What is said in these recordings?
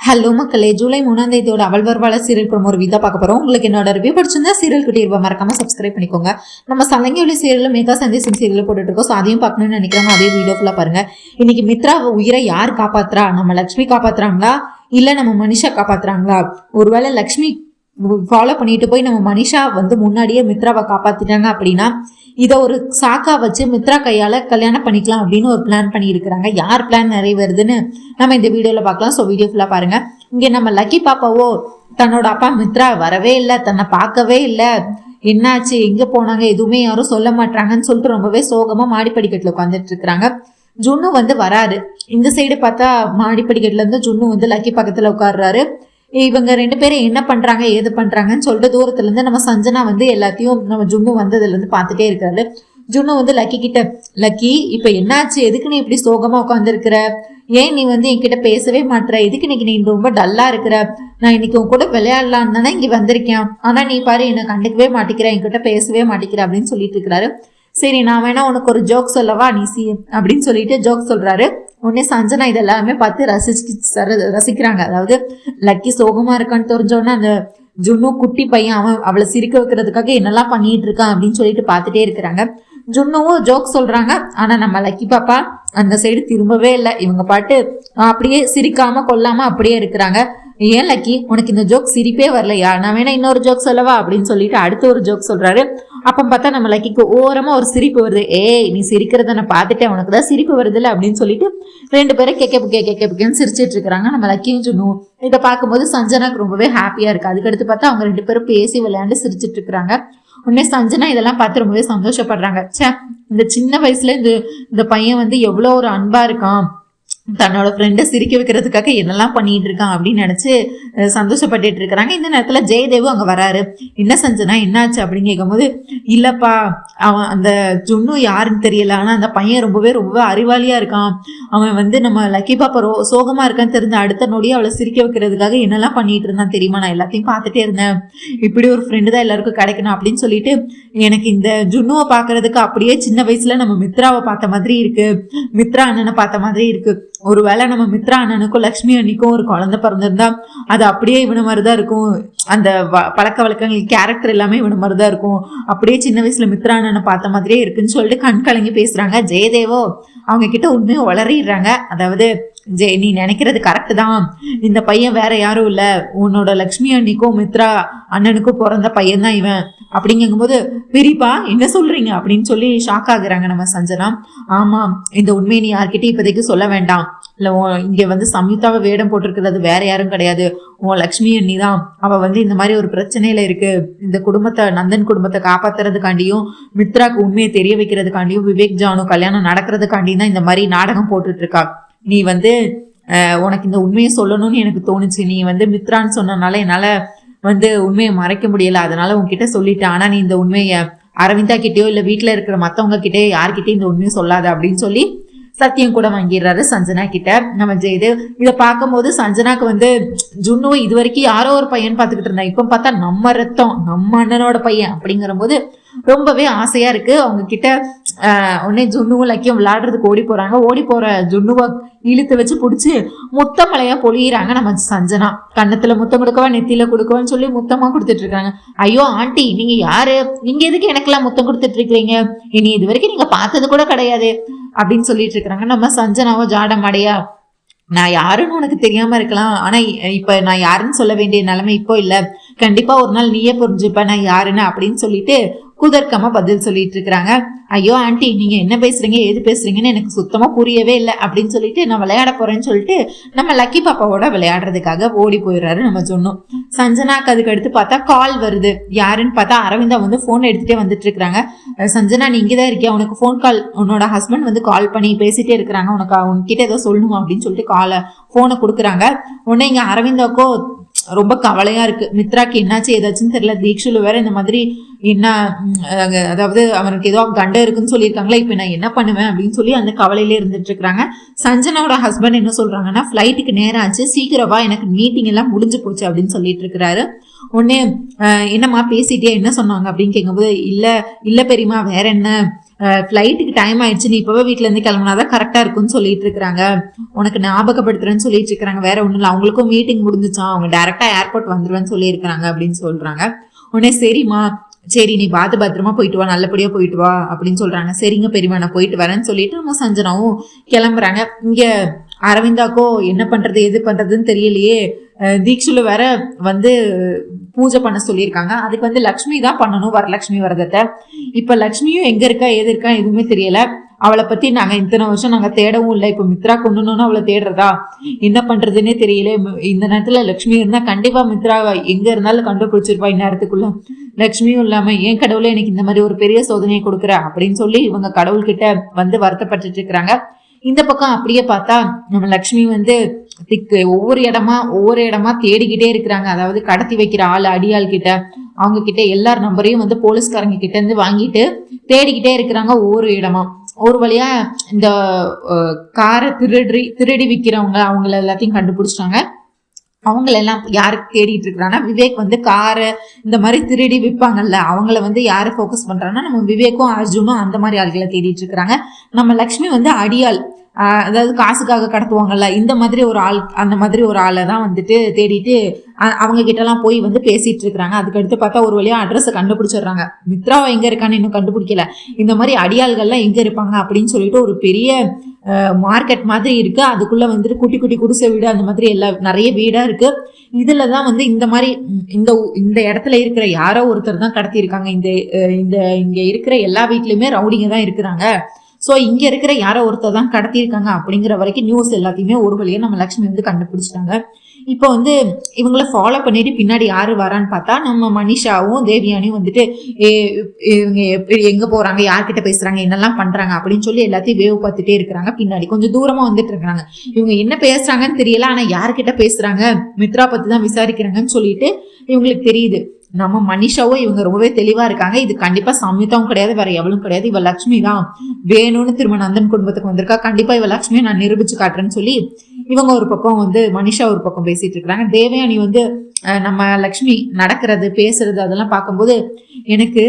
Hello மக்களே, ஜூலை 3ஆம் தேதியோட அவள் வருவாள சீரியல் ப்ரோமோ ரிவ்யூ தான் பார்க்க போறோம். உங்களுக்கு என்னோட ரிவ்யூ பிடிச்சிருந்தா சீரியல் கிட்டே மறக்காம சப்ஸ்கிரைப் பண்ணிக்கோங்க. நம்ம சலங்கி சீரியல் மேகா சந்தேஷம் சீரியல் போட்டுட்டு இருக்கோம். அதையும் பார்க்கணும்னு நினைக்கிறோம். அதே வீடியோ ஃபுல்லா பாருங்க. இன்னைக்கு மித்ரா உயிரை யார் காப்பாத்துறா? நம்ம லட்சுமி காப்பாத்துறாங்களா இல்ல நம்ம மனிஷா காப்பாத்துறாங்களா? ஒருவேளை லட்சுமி ஃபாலோ பண்ணிட்டு போய் நம்ம மனிஷா முன்னாடியே மித்ராவை காப்பாத்திட்டாங்க அப்படின்னா இதை ஒரு சாக்கா வச்சு மித்ரா கையால கல்யாணம் பண்ணிக்கலாம் அப்படின்னு ஒரு பிளான் பண்ணி இருக்கிறாங்க. யார் பிளான் நிறைவேறுதுன்னு நம்ம இந்த வீடியோல பார்க்கலாம். ஸோ வீடியோ ஃபுல்லா பாருங்க. இங்க நம்ம லக்கி பாப்பாவோ தன்னோட அப்பா மித்ரா வரவே இல்லை, தன்னை பார்க்கவே இல்லை, என்னாச்சு எங்க போனாங்க எதுவுமே யாரும் சொல்ல மாட்டாங்கன்னு சொல்லிட்டு ரொம்பவே சோகமா மாடிப்படிக்கட்டுல உட்காந்துட்டு இருக்கிறாங்க. ஜுன்னு வராரு. இந்த சைடு பார்த்தா மாடிப்படிக்கட்டுல இருந்து ஜுன்னு லக்கி பக்கத்துல உட்கார்றாரு. இவங்க ரெண்டு பேரும் என்ன பண்றாங்க ஏது பண்றாங்கன்னு சொல்லிட்டு தூரத்துல இருந்து நம்ம சஞ்சனா எல்லாத்தையும் நம்ம ஜுன்னு வந்ததுல இருந்து பாத்துட்டே இருக்காரு. ஜுன்னு லக்கி கிட்ட, லக்கி இப்ப என்னாச்சு, எதுக்கு நீ இப்படி சோகமா உட்காந்து இருக்கிற, ஏன் நீ என்கிட்ட பேசவே மாட்டற, எதுக்கு இன்னைக்கு நீ ரொம்ப டல்லா இருக்கிற, நான் இன்னைக்கு உன் கூட விளையாடலான்னு தானே இங்க வந்திருக்கேன், ஆனா நீ பாரு என்னை கண்டுக்கவே மாட்டேங்கிற, என்கிட்ட பேசவே மாட்டேங்கிற அப்படின்னு சொல்லிட்டு இருக்கிறாரு. சரி நான் வேணா உனக்கு ஒரு ஜோக் சொல்லவா நீ அப்படின்னு சொல்லிட்டு ஜோக் சொல்றாரு. உடனே சஞ்சனா இதெல்லாமே பார்த்து ரசிக்கிறாங்க. அதாவது லக்கி சோகமா இருக்கான்னு தெரிஞ்சோடனே அந்த ஜுன்னு குட்டி பையன் அவளை சிரிக்க வைக்கிறதுக்காக என்னெல்லாம் பண்ணிட்டு இருக்கான் அப்படின்னு சொல்லிட்டு பார்த்துட்டே இருக்கிறாங்க. ஜுன்னுவும் ஜோக் சொல்றாங்க. ஆனா நம்ம லக்கி பாப்பா அந்த சைடு திரும்பவே இல்லை. இவங்க பாட்டு அப்படியே சிரிக்காம கொல்லாம அப்படியே இருக்கிறாங்க. ஏன் லக்கி உனக்கு இந்த ஜோக் சிரிப்பே வரலையா, நான் வேணா இன்னொரு ஜோக் சொல்லவா அப்படின்னு சொல்லிட்டு அடுத்த ஒரு ஜோக் சொல்றாரு. அப்ப பார்த்தா நம்ம லக்கிக்கு ஓரமா ஒரு சிரிப்பு வருது. ஏய் நீ சிரிக்கிறத நான் பார்த்துட்டேன், உனக்கு தான் சிரிப்பு வருதுல்ல அப்படின்னு சொல்லிட்டு ரெண்டு பேரும் கேட்கன்னு சிரிச்சிட்டு இருக்கிறாங்க. நம்ம லக்கியும் சொன்னுவோம். இதை பார்க்கும்போது சஞ்சனாக்கு ரொம்பவே ஹாப்பியா இருக்கு. அதுக்கடுத்து பார்த்தா அவங்க ரெண்டு பேரும் பேசி விளையாண்டு சிரிச்சிட்டு இருக்கிறாங்க. உடனே சஞ்சனா இதெல்லாம் பார்த்து ரொம்பவே சந்தோஷப்படுறாங்க. சே இந்த சின்ன வயசுல இந்த பையன் எவ்வளவு ஒரு அன்பா இருக்கான், தன்னோட ஃப்ரெண்டை சிரிக்க வைக்கிறதுக்காக என்னெல்லாம் பண்ணிட்டு இருக்கான் அப்படின்னு நினைச்சு சந்தோஷப்பட்டுட்டு இருக்கிறாங்க. இந்த நேரத்துல ஜெயதேவும் அங்க வராரு. என்ன சஞ்சனா என்னாச்சு அப்படின்னு கேட்கும்போது, இல்லப்பா அவன் அந்த ஜுன்னு யாருன்னு தெரியல, ஆனா அந்த பையன் ரொம்ப அறிவாளியா இருக்கான், அவன் நம்ம லக்கி பாப்பா சோகமா இருக்கான்னு தெரிஞ்ச அடுத்த நொடி அவளை சிரிக்க வைக்கிறதுக்காக என்னெல்லாம் பண்ணிட்டு இருந்தான் தெரியுமா, நான் எல்லாத்தையும் பார்த்துட்டே இருந்தேன், இப்படி ஒரு ஃப்ரெண்டு தான் எல்லாருக்கும் கிடைக்கணும் அப்படின்னு சொல்லிட்டு எனக்கு இந்த ஜுன்னுவை பாக்குறதுக்கு அப்படியே சின்ன வயசுல நம்ம மித்ராவை பார்த்த மாதிரி இருக்கு, மித்ரா அண்ணனை பார்த்த மாதிரி இருக்கு, ஒருவேளை நம்ம மித்ரா அண்ணனுக்கும் லக்ஷ்மி அண்ணிக்கும் ஒரு குழந்தை பிறந்திருந்தா அது அப்படியே இவன மாதிரிதான் இருக்கும், அந்த பழக்க வழக்கங்கள் கேரக்டர் எல்லாமே இவன மாதிரிதான் இருக்கும், அப்படியே சின்ன வயசுல மித்ரா அண்ணனை பார்த்த மாதிரியே இருக்குன்னு சொல்லிட்டு கண் கலங்கி பேசுறாங்க. ஜெயதேவோ அவங்க கிட்ட உண்மையை உளறிடுறாங்க. அதாவது நீ நினைக்கிறது கரெக்ட் தான், இந்த பையன் வேற யாரும் இல்ல, உன்னோட லக்ஷ்மி அண்ணிக்கும் மித்ரா அண்ணனுக்கும் பிறந்த பையன் தான் இவன் அப்படிங்கும்போது, பெரியப்பா என்ன சொல்றீங்க அப்படின்னு சொல்லி ஷாக் ஆகுறாங்க நம்ம சஞ்சனா. ஆமா இந்த உண்மையை நீ யார்கிட்ட இப்போதைக்கு சொல்ல வேண்டாம், இல்ல இங்க சம்யுக்தாவை வேடம் போட்டிருக்கிறது வேற யாரும் கிடையாது, உன் லக்ஷ்மி அண்ணி தான், அவ இந்த மாதிரி ஒரு பிரச்சனையில இருக்கு, இந்த குடும்பத்தை நந்தன் குடும்பத்தை காப்பாத்துறதுக்காண்டியும் மித்ராக்கு உண்மையை தெரிய வைக்கிறதுக்காண்டியும் விவேக் ஜானு கல்யாணம் நடக்கிறதுக்காண்டியும் தான் இந்த மாதிரி நாடகம் போட்டுட்டு இருக்கா, நீ உனக்கு இந்த உண்மையை சொல்லணும்னு எனக்கு தோணுச்சு, நீ மித்ரான்னு சொன்னனால என்னால உண்மையை மறைக்க முடியல, அதனால உன்கிட்ட சொல்லிட்டேன், ஆனா நீ இந்த உண்மையை அரவிந்தா கிட்டயோ இல்ல வீட்டுல இருக்கிற மத்தவங்க கிட்டயோ யார்கிட்டயும் இந்த உண்மையை சொல்லாத அப்படின்னு சொல்லி சத்தியம் கூட வாங்கிடுறாரு சஞ்சனா கிட்ட நம்ம ஜெயதேவ். இதை பார்க்கும்போது சஞ்சனாக்கு ஜுன்னு இது வரைக்கும் யாரோ ஒரு பையன் பார்த்துக்கிட்டு இருந்தா, இப்ப பார்த்தா நம்ம ரத்தம் நம்ம அண்ணனோட பையன் அப்படிங்கிற போது ரொம்பவே ஆசையா இருக்கு. அவங்க கிட்ட உடனே ஜுன்னுவும் லக்கியும் விளையாடுறதுக்கு ஓடி போறாங்க. ஓடி போற ஜுன்னுவை இழுத்து வச்சு பிடிச்சி முத்தமலையா பொழியிறாங்க நம்ம சஞ்சனா. கன்னத்துல முத்தம் கொடுக்கவா நெத்தியில கொடுக்கவான்னு சொல்லி முத்தமா கொடுத்துட்டு இருக்காங்க. ஐயோ ஆண்டி நீங்க யாரு, நீங்க எதுக்கு எனக்கெல்லாம் முத்தம் கொடுத்துட்டு இருக்கிறீங்க, இனி இது வரைக்கும் நீங்க பார்த்தது கூட கிடையாது அப்படின்னு சொல்லிட்டு இருக்கிறாங்க. நம்ம சஞ்சனாவோ ஜாடமாடையா, நான் யாருன்னு உனக்கு தெரியாம இருக்கலாம், ஆனா இப்ப நான் யாருன்னு சொல்ல வேண்டிய நிலைமை இப்போ இல்ல, கண்டிப்பா ஒரு நாள் நீயே புரிஞ்சுப்ப நான் யாருன்னு அப்படின்னு சொல்லிட்டு குதர்க்கமா பதில் சொல்லிட்டு இருக்கிறாங்க. ஐயோ ஆண்டி நீங்க என்ன பேசுறீங்க ஏது பேசுறீங்கன்னு எனக்கு சுத்தமா புரியவே இல்லை அப்படின்னு சொல்லிட்டு நான் விளையாட போறேன்னு சொல்லிட்டு நம்ம லக்கி பாப்பாவோட விளையாடுறதுக்காக ஓடி போயிடுறாரு நம்ம சொன்னோம். சஞ்சனாக்கு அதுக்கு அடுத்து பார்த்தா கால் வருது. யாருன்னு பார்த்தா அரவிந்தா போன் எடுத்துட்டே வந்துட்டு இருக்கிறாங்க. சஞ்சனா நீ இங்கதான் இருக்கியா, உனக்கு போன் கால், உன்னோட ஹஸ்பண்ட் கால் பண்ணி பேசிட்டே இருக்கிறாங்க, உனக்கிட்ட ஏதோ சொல்லணுமா அப்படின்னு சொல்லிட்டு போனை கொடுக்குறாங்க. உடனே இங்க அரவிந்தாக்கோ ரொம்ப கவலையா இருக்கு, மித்ராக்கு என்னாச்சு ஏதாச்சுன்னு தெரியல, தீக்ஷுல வேற இந்த மாதிரி என்ன அதாவது அவனுக்கு ஏதோ கண்டம் இருக்குன்னு சொல்லியிருக்காங்களா, இப்ப நான் என்ன பண்ணுவேன் அப்படின்னு சொல்லி அந்த கவலையில இருந்துட்டு இருக்கிறாங்க. சஞ்சனாவோட ஹஸ்பண்ட் என்ன சொல்றாங்கன்னா, ஃபிளைட்டுக்கு நேரம் ஆச்சு சீக்கிரமா, எனக்கு மீட்டிங் எல்லாம் முடிஞ்சு போச்சு அப்படின்னு சொல்லிட்டு இருக்கிறாரு. உடனே என்னம்மா பேசிட்டே என்ன சொன்னாங்க அப்படின்னு கேட்கும்போது, இல்ல பெரியமா வேற என்ன, ஃப்ளைட்டுக்கு டைம் ஆயிடுச்சு, நீ இப்பவே வீட்டுல இருந்து கிளம்புனாதான் கரெக்டா இருக்கும்னு சொல்லிட்டு இருக்காங்க, உனக்கு ஞாபகப்படுத்துறேன்னு சொல்லிட்டு இருக்காங்க, வேற ஒண்ணும் இல்லை, அவங்களுக்கும் மீட்டிங் முடிஞ்சுச்சான், அவங்க டைரக்டா ஏர்போர்ட் வந்துருவேன்னு சொல்லி இருக்காங்க அப்படின்னு சொல்றாங்க. உடனே சரிம்மா, சரி நீ பார்த்து பத்திரமா போயிட்டு வா, நல்லபடியா போயிட்டு வா அப்படின்னு சொல்றாங்க. சரிங்க பெரியமா நான் போயிட்டு வரேன்னு சொல்லிட்டு நம்ம சஞ்சனாவும் கிளம்புறாங்க. இங்க அரவிந்தாக்கோ என்ன பண்றது எது பண்றதுன்னு தெரியலையே, தீக்ஷுல வேற வந்து பூஜை பண்ண சொல்லியிருக்காங்க. அதுக்கு வந்து லக்ஷ்மி தான் பண்ணணும், வரலட்சுமி விரதத்தை. இப்ப லக்ஷ்மியும் எங்க இருக்கா ஏது இருக்கா எதுவுமே தெரியல. அவளை பத்தி நாங்க இத்தனை வருஷம் நாங்க தேடவும் இல்லை, இப்ப மித்ரா கொண்டுனோன்னு அவளை தேடுறதா என்ன பண்றதுன்னே தெரியல. இந்த நேரத்துல லக்ஷ்மி இருந்தா கண்டிப்பா மித்ரா எங்க இருந்தாலும் கண்டுபிடிச்சிருப்பா இந்நேரத்துக்குள்ள. லக்ஷ்மியும் இல்லாம ஏன் கடவுளே எனக்கு இந்த மாதிரி ஒரு பெரிய சோதனையை கொடுக்குற அப்படின்னு சொல்லி இவங்க கடவுள்கிட்ட வந்து வருத்தப்பட்டு இருக்கிறாங்க. இந்த பக்கம் அப்படியே பார்த்தா நம்ம லக்ஷ்மி வந்து ஒவ்வொரு இடமா தேடிக்கிட்டே இருக்கிறாங்க. அதாவது கடத்தி வைக்கிற ஆள் அடியாள் கிட்ட, அவங்க கிட்ட எல்லார் நம்பரையும் வந்து போலீஸ்காரங்க கிட்ட இருந்து வாங்கிட்டு தேடிக்கிட்டே இருக்கிறாங்க ஒவ்வொரு இடமா. ஒரு வழியா இந்த காரை திருடி விற்கிறவங்க அவங்கள எல்லாத்தையும் கண்டுபிடிச்சிட்டாங்க. அவங்களெல்லாம் யாருக்கு தேடிட்டு இருக்கிறாங்கன்னா, விவேக் வந்து காரை இந்த மாதிரி திருடி விற்பாங்கல்ல, அவங்கள வந்து யாரு ஃபோக்கஸ் பண்றாங்கன்னா நம்ம விவேக்கும் அர்ஜுனும் அந்த மாதிரி ஆள்களை தேடிட்டு இருக்கிறாங்க. நம்ம லக்ஷ்மி வந்து அடியாள், அதாவது காசுக்காக கடத்துவாங்கல்ல, இந்த மாதிரி ஒரு ஆள், அந்த மாதிரி ஒரு ஆளை தான் வந்துட்டு தேடிட்டு அவங்க கிட்ட எல்லாம் போய் வந்து பேசிட்டு இருக்கிறாங்க. அதுக்கடுத்து பார்த்தா ஒரு வழியா அட்ரஸை கண்டுபிடிச்சிடுறாங்க. மித்ராவை எங்க இருக்கான்னு இன்னும் கண்டுபிடிக்கல. இந்த மாதிரி அடியாள்கள்லாம் எங்க இருப்பாங்க அப்படின்னு சொல்லிட்டு ஒரு பெரிய மார்க்கெட் மாதிரி இருக்கு. அதுக்குள்ள வந்துட்டு குட்டி குட்டி குடிசை வீடு அந்த மாதிரி நிறைய வீடா இருக்கு. இதுலதான் வந்து இந்த மாதிரி இந்த இடத்துல இருக்கிற யாரோ ஒருத்தர் தான் கடத்தி இருக்காங்க. இங்க இருக்கிற எல்லா வீட்லயுமே ரவுடிங்க தான் இருக்கிறாங்க. ஸோ இங்க இருக்கிற யாரோ ஒருத்தர் தான் கடத்திருக்காங்க அப்படிங்கிற வரைக்கும் நியூஸ் எல்லாத்தையுமே ஒரு வழியா நம்ம லக்ஷ்மி வந்து கண்டுபிடிச்சிட்டாங்க. இப்போ வந்து இவங்கள ஃபாலோ பண்ணிட்டு பின்னாடி யாரு வரான்னு பார்த்தா நம்ம மனிஷாவும் தேவியானியும் வந்துட்டு இவங்க எங்க போறாங்க, யார்கிட்ட பேசுறாங்க, என்னெல்லாம் பண்றாங்க அப்படின்னு சொல்லி எல்லாத்தையும் வேவ் பார்த்துட்டே இருக்கிறாங்க. பின்னாடி கொஞ்சம் தூரமா வந்துட்டு இருக்கிறாங்க. இவங்க என்ன பேசுறாங்கன்னு தெரியல, ஆனா யார்கிட்ட பேசுறாங்க, மித்ரா பத்தி தான் விசாரிக்கிறாங்கன்னு சொல்லிட்டு இவங்களுக்கு தெரியுது. நம்ம மனிஷாவும் இவங்க ரொம்பவே தெளிவா இருக்காங்க. இது கண்டிப்பா சம்யுதாவும் கிடையாது, வேற எவளும் கிடையாது, இவ லக்ஷ்மி தான் வேணும்னு திரும்ப நந்தன் குடும்பத்துக்கு வந்திருக்கா, கண்டிப்பா இவ லக்ஷ்மியை நான் நிரூபிச்சு காட்டுறேன்னு சொல்லி இவங்க ஒரு பக்கம் வந்து மனிஷா ஒரு பக்கம் பேசிட்டு இருக்கிறாங்க. தேவயானி வந்து நம்ம லக்ஷ்மி நடக்கிறது பேசுறது அதெல்லாம் பார்க்கும்போது எனக்கு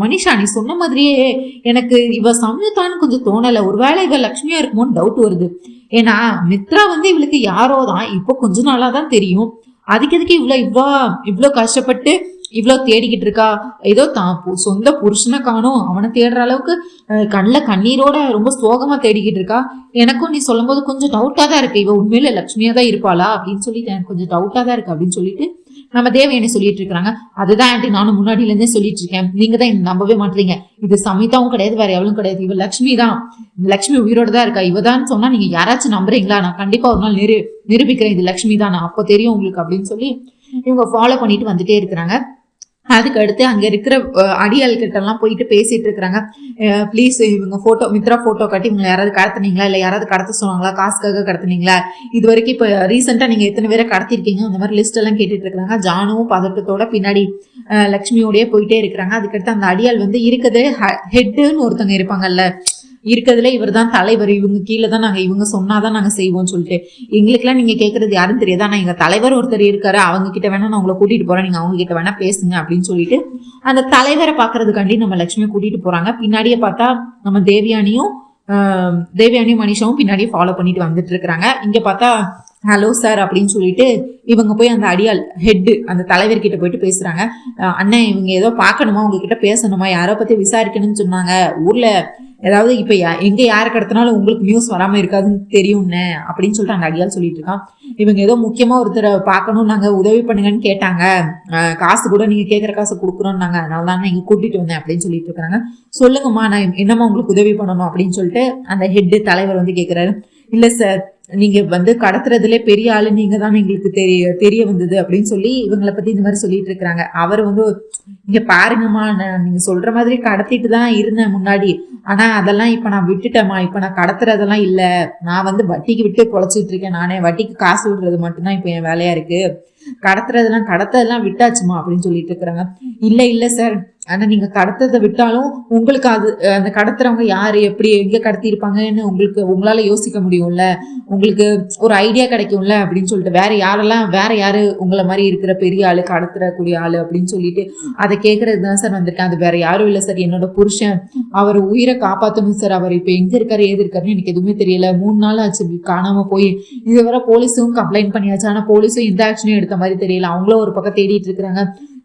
மனிஷா நீ சொன்ன மாதிரியே எனக்கு இவ சம்யுதான்னு கொஞ்சம் தோணலை, ஒருவேளை இவ லக்ஷ்மியா இருக்குமோன்னு டவுட் வருது. ஏன்னா மித்ரா வந்து இவளுக்கு யாரோ தான் இப்போ கொஞ்ச நாளா தான் தெரியும். அதுக்கு எதுக்கு இவ்வளோ கஷ்டப்பட்டு இவ்வளோ தேடிக்கிட்டு இருக்கா, ஏதோ தான் சொந்த புருஷனை காணும் அவனை தேடுற அளவுக்கு கண்ணில் கண்ணீரோட ரொம்ப சோகமா தேடிக்கிட்டு இருக்கா. எனக்கும் நீ சொல்லும் போது கொஞ்சம் டவுட்டா தான் இருக்கு, இவ உண்மையில லக்ஷ்மியா தான் இருப்பாளா அப்படின்னு சொல்லிட்டு எனக்கு கொஞ்சம் டவுட்டா தான் இருக்கு அப்படின்னு சொல்லிட்டு நம்ம தேவயானி சொல்லிட்டு இருக்காங்க. அதுதான் ஆண்டி நானும் முன்னாடியில இருந்தே சொல்லிட்டு இருக்கேன், நீங்க தான் நம்பவே மாட்டீங்க, இது சமிதாவும் கிடையாது வேற எவ்வளவு கிடையாது, இவ லக்ஷ்மி தான், லக்ஷ்மி உயிரோட தான் இருக்கா, இவதான் சொன்னா நீங்க யாராச்சும் நம்புறீங்களா, நான் கண்டிப்பா ஒரு நாள் நிரூபிக்கிறேன் இது லக்ஷ்மி தான், நான் அப்போ தெரியும் உங்களுக்கு அப்படின்னு சொல்லி இவங்க ஃபாலோ பண்ணிட்டு வந்துட்டே இருக்கிறாங்க. அதுக்கு அடுத்து அங்க இருக்கிற அடியாள் கிட்ட எல்லாம் போயிட்டு பேசிட்டு இருக்கிறாங்க. ப்ளீஸ் இவங்க போட்டோ மித்ரா போட்டோ காட்டி இவங்க யாராவது கடத்துனீங்களா, இல்ல யாராவது கடத்த சொன்னாங்களா, காசுக்காக கடத்துனீங்களா, இது வரைக்கும் இப்ப ரீசெண்டா நீங்க எத்தனை பேரை கடத்திருக்கீங்க, அந்த மாதிரி லிஸ்ட் எல்லாம் கேட்டுட்டு இருக்காங்க. ஜானுவும் பதட்டத்தோட பின்னாடி லக்ஷ்மியோடய போயிட்டே இருக்கிறாங்க. அதுக்கடுத்து அந்த அடியாள் வந்து இருக்குது ஹெட்டுன்னு ஒருத்தவங்க இருப்பாங்கல்ல, இருக்கிறதுல இவர் தான் தலைவர், இவங்க கீழே தான் நாங்க இவங்க சொன்னாதான் நாங்க செய்வோம்னு சொல்லிட்டு, எங்களுக்கெல்லாம் நீங்க கேட்கறது யாரும் தெரியாது, ஆனா எங்க தலைவர் ஒருத்தர் இருக்காரு, அவங்க கிட்ட வேணா நான் உங்களை கூட்டிட்டு போறேன், நீங்க அவங்க கிட்ட வேணா பேசுங்க அப்படின்னு சொல்லிட்டு அந்த தலைவரை பாக்குறதுக்காண்டி நம்ம லட்சுமியை கூட்டிட்டு போறாங்க. பின்னாடியே பார்த்தா நம்ம தேவயானியும் மனிஷாவும் பின்னாடியே ஃபாலோ பண்ணிட்டு வந்துட்டு இருக்கிறாங்க. இங்க பார்த்தா ஹலோ சார் அப்படின்னு சொல்லிட்டு இவங்க போய் அந்த அடியாள் ஹெட்டு அந்த தலைவர்கிட்ட போயிட்டு பேசுறாங்க. அண்ணன் இவங்க ஏதோ பார்க்கணுமா, உங்ககிட்ட பேசணுமா, யாரோ பத்தி விசாரிக்கணும்னு சொன்னாங்க, ஊர்ல ஏதாவது இப்ப எங்க யாரை கடத்தினாலும் உங்களுக்கு நியூஸ் வராம இருக்காதுன்னு தெரியும்னு அப்படின்னு சொல்லிட்டு அந்த அடியாள் சொல்லிட்டு இருக்கான். இவங்க ஏதோ முக்கியமா ஒருத்தரை பார்க்கணும், நாங்க உதவி பண்ணுங்கன்னு கேட்டாங்க, காசு கூட நீங்க கேட்குற காசு கொடுக்குறோம்னாங்க, அதனால தான் நான் இங்க கூட்டிட்டு வந்தேன் அப்படின்னு சொல்லிட்டு இருக்காங்க. சொல்லுங்கம்மா நான் என்னம்மா உங்களுக்கு உதவி பண்ணணும் அப்படின்னு சொல்லிட்டு அந்த ஹெட்டு தலைவர் வந்து கேட்கிறாரு. இல்ல சார் நீங்க வந்து கடத்துறதுல பெரிய ஆளு நீங்க தான் எங்களுக்கு தெரிய வந்தது அப்படின்னு சொல்லி இவங்களை பத்தி இந்த மாதிரி சொல்லிட்டு இருக்கிறாங்க. அவர் வந்து இங்க பாருங்கம்மா, நீங்க சொல்ற மாதிரி கடத்திட்டு தான் இருந்தேன் முன்னாடி, ஆனா அதெல்லாம் இப்ப நான் விட்டுட்டேம்மா, இப்ப நான் கடத்துறதெல்லாம் இல்ல, நான் வந்து வட்டிக்கு விட்டு பொழைச்சிட்டு இருக்கேன், நானே வட்டிக்கு காசு விடுறது மட்டும்தான் இப்ப என் வேலையா இருக்கு, கடத்துறதெல்லாம் விட்டாச்சுமா அப்படின்னு சொல்லிட்டு இருக்கிறாங்க. இல்ல சார் ஆனா நீங்க கடத்ததை விட்டாலும் உங்களுக்கு அது அந்த கடத்துறவங்க யாரு, எப்படி, எங்க கடத்தி இருப்பாங்கன்னு உங்களால யோசிக்க முடியும்ல, உங்களுக்கு ஒரு ஐடியா கிடைக்கும்ல அப்படின்னு சொல்லிட்டு வேற யாரு உங்களை மாதிரி இருக்கிற பெரிய ஆளு, கடத்துறக்கூடிய ஆளு அப்படின்னு சொல்லிட்டு அதை கேட்கறது தான் சார் வந்திருக்கேன். அது வேற யாரும் இல்லை சார், என்னோட புருஷன். அவர் உயிரை காப்பாற்றணும் சார். அவர் இப்ப எங்க இருக்காரு ஏது இருக்காருன்னு எனக்கு எதுவுமே தெரியல. 3 நாள் ஆச்சு காணாம போய். இதுவரை போலீஸும் கம்ப்ளைண்ட் பண்ணியாச்சு, ஆனா போலீஸும் எந்த ஆக்ஷனும் எடுத்த மாதிரி தெரியல. அவங்களும் ஒரு பக்கம் தேடிட்டு இருக்கிறாங்க,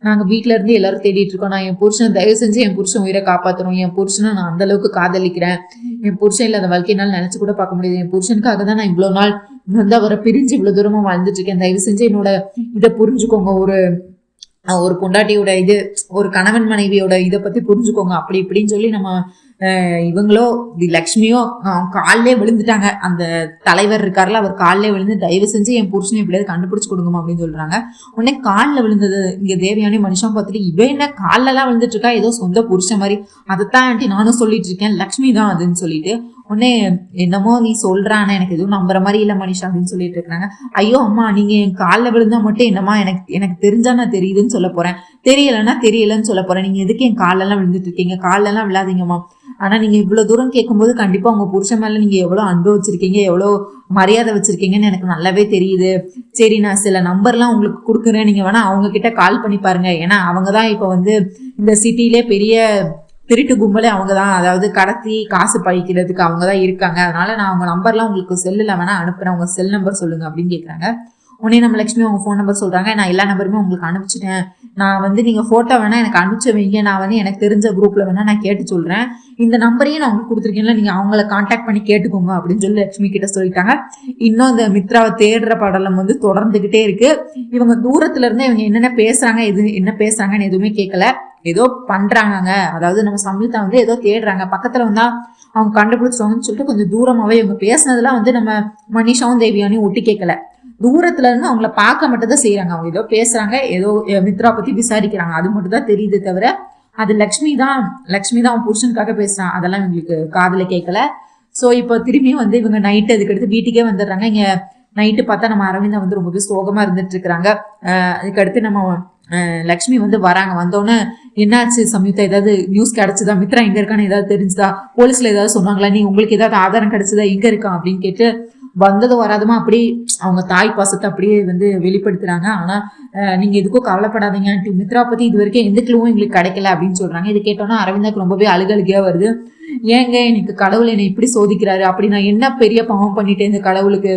நாங்க வீட்டுல இருந்து எல்லாரும் தேடிட்டு இருக்கோம். நான் என் புருஷன், தயவு செஞ்சு என் புருஷன் உயிரை காப்பாற்றணும். என் புருஷனை நான் அந்த அளவுக்கு காதலிக்கிறேன். என் புருஷன் இல்லாத வாழ்க்கையினால நினைச்சு கூட பார்க்க முடியாது. என் புருஷனுக்காக தான் நான் இவ்வளவு நாள் வந்து அவரை பிரிஞ்சு இவ்வளவு தூரமா வாழ்ந்துட்டு இருக்கேன். தயவு செஞ்சு என்னோட இதை புரிஞ்சுக்கோங்க. ஒரு பொண்டாட்டியோட இது, ஒரு கணவன் மனைவியோட இதை பத்தி புரிஞ்சுக்கோங்க அப்படி இப்படின்னு சொல்லி நம்ம இவங்களோ லக்ஷ்மியோ காலிலே விழுந்துட்டாங்க. அந்த தலைவர் இருக்காருல, அவர் காலிலே விழுந்து தயவு செஞ்சு என் புருஷனை எப்படியாவது கண்டுபிடிச்சு கொடுங்கம்மா அப்படின்னு சொல்றாங்க. உடனே காலில் விழுந்தது இங்க தேவயானி மனுஷன் பார்த்துட்டு, இவன் என்ன காலிலலாம் விழுந்துட்டு இருக்கா, ஏதோ சொந்த புருஷன் மாதிரி, அதைத்தான் ஆண்டி நானும் சொல்லிட்டு இருக்கேன், லக்ஷ்மி தான் அதுன்னு சொல்லிட்டு. உடனே என்னமோ நீ சொல்றானே, எனக்கு எதுவும் நம்புற மாதிரி இல்லை மனுஷா அப்படின்னு சொல்லிட்டு இருக்காங்க. ஐயோ அம்மா, நீங்க என் காலில் விழுந்தா மட்டும் என்னம்மா எனக்கு தெரிஞ்சா நான் தெரியுதுன்னு சொல்ல போறேன், தெரியலன்னா தெரியலன்னு சொல்ல போறேன். நீங்க எதுக்கு என் காலெல்லாம் விழுந்துட்டு இருக்கீங்க, காலெல்லாம் விழாதீங்கம்மா. ஆனா நீங்க இவ்வளவு தூரம் கேட்கும்போது கண்டிப்பா உங்க புருஷன் மேல நீங்க எவ்வளவு அன்பு வச்சிருக்கீங்க, எவ்வளவு மரியாதை வச்சிருக்கீங்கன்னு எனக்கு நல்லாவே தெரியுது. சரி, நான் சில நம்பர்லாம் உங்களுக்கு கொடுக்குறேன், நீங்க வேணா அவங்க கிட்ட கால் பண்ணி பாருங்க. ஏன்னா அவங்கதான் இப்ப வந்து இந்த சிட்டிலே பெரிய திருட்டு கும்பலே அவங்கதான். அதாவது கடத்தி காசு பழிக்கிறதுக்கு அவங்கதான் இருக்காங்க. அதனால நான் அவங்க நம்பர்லாம் உங்களுக்கு செல்லுல வேணா அனுப்புறேன், உங்க செல் நம்பர் சொல்லுங்க அப்படின்னு கேட்குறாங்க. உடனே நம்ம லட்சுமி அவங்க ஃபோன் நம்பர் சொல்றாங்க. நான் எல்லா நம்பருமே உங்களுக்கு அனுப்பிச்சிட்டேன். நான் வந்து நீங்க போட்டோ வேணா எனக்கு அனுப்பிச்சு வைங்க, நான் வந்து எனக்கு தெரிஞ்ச குரூப்ல வேணா நான் கேட்டு சொல்றேன். இந்த நம்பரையும் நான் உங்களுக்கு கொடுத்துருக்கேன்ல, நீங்க அவங்கள கான்டாக்ட் பண்ணி கேட்டுக்கோங்க அப்படின்னு சொல்லி லட்சுமி கிட்ட சொல்லிட்டாங்க. இன்னும் இந்த மித்ராவை தேடுற படலம் வந்து தொடர்ந்துகிட்டே இருக்கு. இவங்க தூரத்துல இருந்து இவங்க என்னென்ன பேசுறாங்க, என்ன பேசுறாங்கன்னு எதுவுமே கேட்கல, ஏதோ பண்றாங்க. அதாவது நம்ம சம்யுக்தா வந்து ஏதோ தேடுறாங்க, பக்கத்துல வந்தா அவங்க கண்டுபிடிச்சிருவாங்கன்னு சொல்லிட்டு கொஞ்சம் தூரமாவே இவங்க பேசினதெல்லாம் வந்து நம்ம மனிஷாவும் தேவியானையும் ஒட்டி கேட்கல, தூரத்துல இருந்து அவங்கள பார்க்க மட்டும் தான் செய்யறாங்க. அவங்க ஏதோ பேசுறாங்க, ஏதோ மித்ரா பத்தி விசாரிக்கிறாங்க, அது மட்டும் தான் தெரியுது தவிர அது லக்ஷ்மி தான் அவன் புருஷனுக்காக பேசுறான், அதெல்லாம் இவங்களுக்கு காதுல கேட்கல. சோ இப்போ திரும்பியும் வந்து இவங்க நைட்டு அதுக்கடுத்து வீட்டுக்கே வந்துடுறாங்க. இங்க நைட்டு பார்த்தா நம்ம அரவிந்தா வந்து ரொம்பவே சோகமா இருந்துட்டு இருக்கிறாங்க. அதுக்கடுத்து நம்ம லக்ஷ்மி வந்து வராங்க. வந்தோடனே என்னாச்சு சம்யுக்தா, ஏதாவது நியூஸ் கிடைச்சதா, மித்ரா எங்க இருக்கான்னு ஏதாவது தெரிஞ்சுதா, போலீஸ்ல ஏதாவது சொன்னாங்களா, நீ உங்களுக்கு ஏதாவது ஆதாரம் கிடைச்சதா, எங்க இருக்கான் அப்படின்னு கேட்டு வந்ததும் வராதுமா அப்படி அவங்க தாய் பாசத்தை அப்படியே வந்து வெளிப்படுத்துறாங்க. ஆனா நீங்க எதுக்கும் கவலைப்படாதீங்க ஆண்டி, மித்ரா பத்தி இது வரைக்கும் எந்த கிளவும் எங்களுக்கு கிடைக்கல அப்படின்னு சொல்றாங்க. இது கேட்டோன்னா அரவிந்தாக்கு ரொம்பவே அழுகழுகையா வருது. ஏங்க எனக்கு கடவுள் என்னை இப்படி சோதிக்கிறாரு, அப்படி நான் என்ன பெரிய பாவம் பண்ணிட்டேன் இந்த கடவுளுக்கு,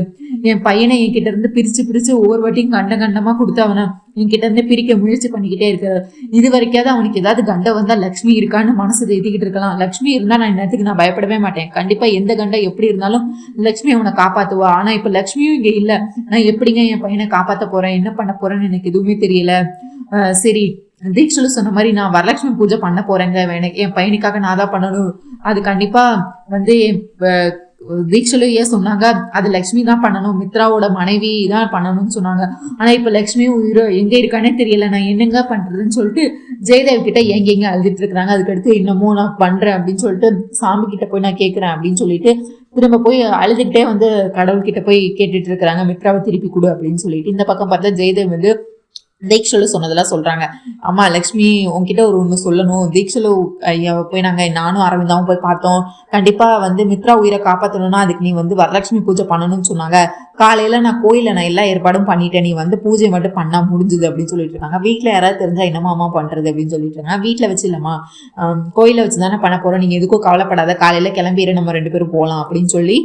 என் பையனை என்கிட்ட இருந்து பிரிச்சு ஒவ்வொரு வாட்டியும் கண்டமா கொடுத்து அவனை என்கிட்ட இருந்து பிரிக்க முயற்சி பண்ணிக்கிட்டே இருக்காரு. இது வரைக்காவது அவனுக்கு ஏதாவது கண்டம் வந்தா லக்ஷ்மி இருக்கான்னு மனசு தேத்திக்கிட்டு இருக்கலாம். லக்ஷ்மி இருந்தா நான் இன்னத்துக்கு நான் பயப்படவே மாட்டேன். கண்டிப்பா எந்த கண்டம் எப்படி இருந்தாலும் லக்ஷ்மி அவனை காப்பாத்துவா. ஆனா இப்ப லக்ஷ்மியும் இங்க இல்ல, நான் எப்படிங்க என் பையனை காப்பாத்த போறேன், என்ன பண்ண போறேன்னு எனக்கு எதுவுமே தெரியல. சரி, தீக்ஷலு சொன்ன மாதிரி நான் வரலட்சுமி பூஜை பண்ண போறேங்க, எனக்கு என் பையனுக்காக நான் தான் பண்ணணும். அது கண்டிப்பா வந்து தீக்ஷலு ஏன் சொன்னாங்க, அது லக்ஷ்மி தான் பண்ணணும், மித்ராவோட மனைவி தான் பண்ணணும்னு சொன்னாங்க. ஆனா இப்ப லக்ஷ்மியும் உயிரோ எங்க இருக்கானே தெரியல, நான் என்னங்க பண்றதுன்னு சொல்லிட்டு ஜெயதேவ் கிட்ட எங்க அழுதுட்டு இருக்கிறாங்க. அதுக்கடுத்து இன்னமும் நான் பண்றேன் அப்படின்னு சொல்லிட்டு சாமி கிட்ட போய் நான் கேட்கறேன் அப்படின்னு சொல்லிட்டு திரும்ப போய் அழுதுகிட்டே வந்து கடவுள்கிட்ட போய் கேட்டுட்டு இருக்கிறாங்க, மித்ராவை திருப்பி கொடு அப்படின்னு சொல்லிட்டு. இந்த பக்கம் பார்த்தா ஜெயதேவ் வந்து தீக்ஷலு சொன்னதெல்லாம் சொல்றாங்க. அம்மா லக்ஷ்மி உங்ககிட்ட ஒண்ணு சொல்லணும், தீக்ஷலு ஐயாவை போய் நானும் அரவிந்தாவும் போய் பார்த்தோம், கண்டிப்பா வந்து மித்ரா உயிரை காப்பாற்றணும்னா அதுக்கு நீ வந்து வரலட்சுமி பூஜை பண்ணணும்னு சொன்னாங்க. காலையில நான் கோயில நான் எல்லா ஏற்பாடும் பண்ணிட்டேன், நீ வந்து பூஜை மட்டும் பண்ணா முடிஞ்சுது அப்படின்னு சொல்லிட்டு இருக்காங்க. வீட்டுல யாராவது தெரிஞ்சா என்னமா அம்மா பண்றது அப்படின்னு சொல்லிட்டு இருக்காங்க. வீட்டுல வச்சு இல்லம்மா, கோயில வச்சுதானே பண்ண போறோம், நீங்க எதுக்கும் கவலைப்படாத, காலையில கிளம்பிட நம்ம 2 பேரும் போகலாம் அப்படின்னு சொல்லி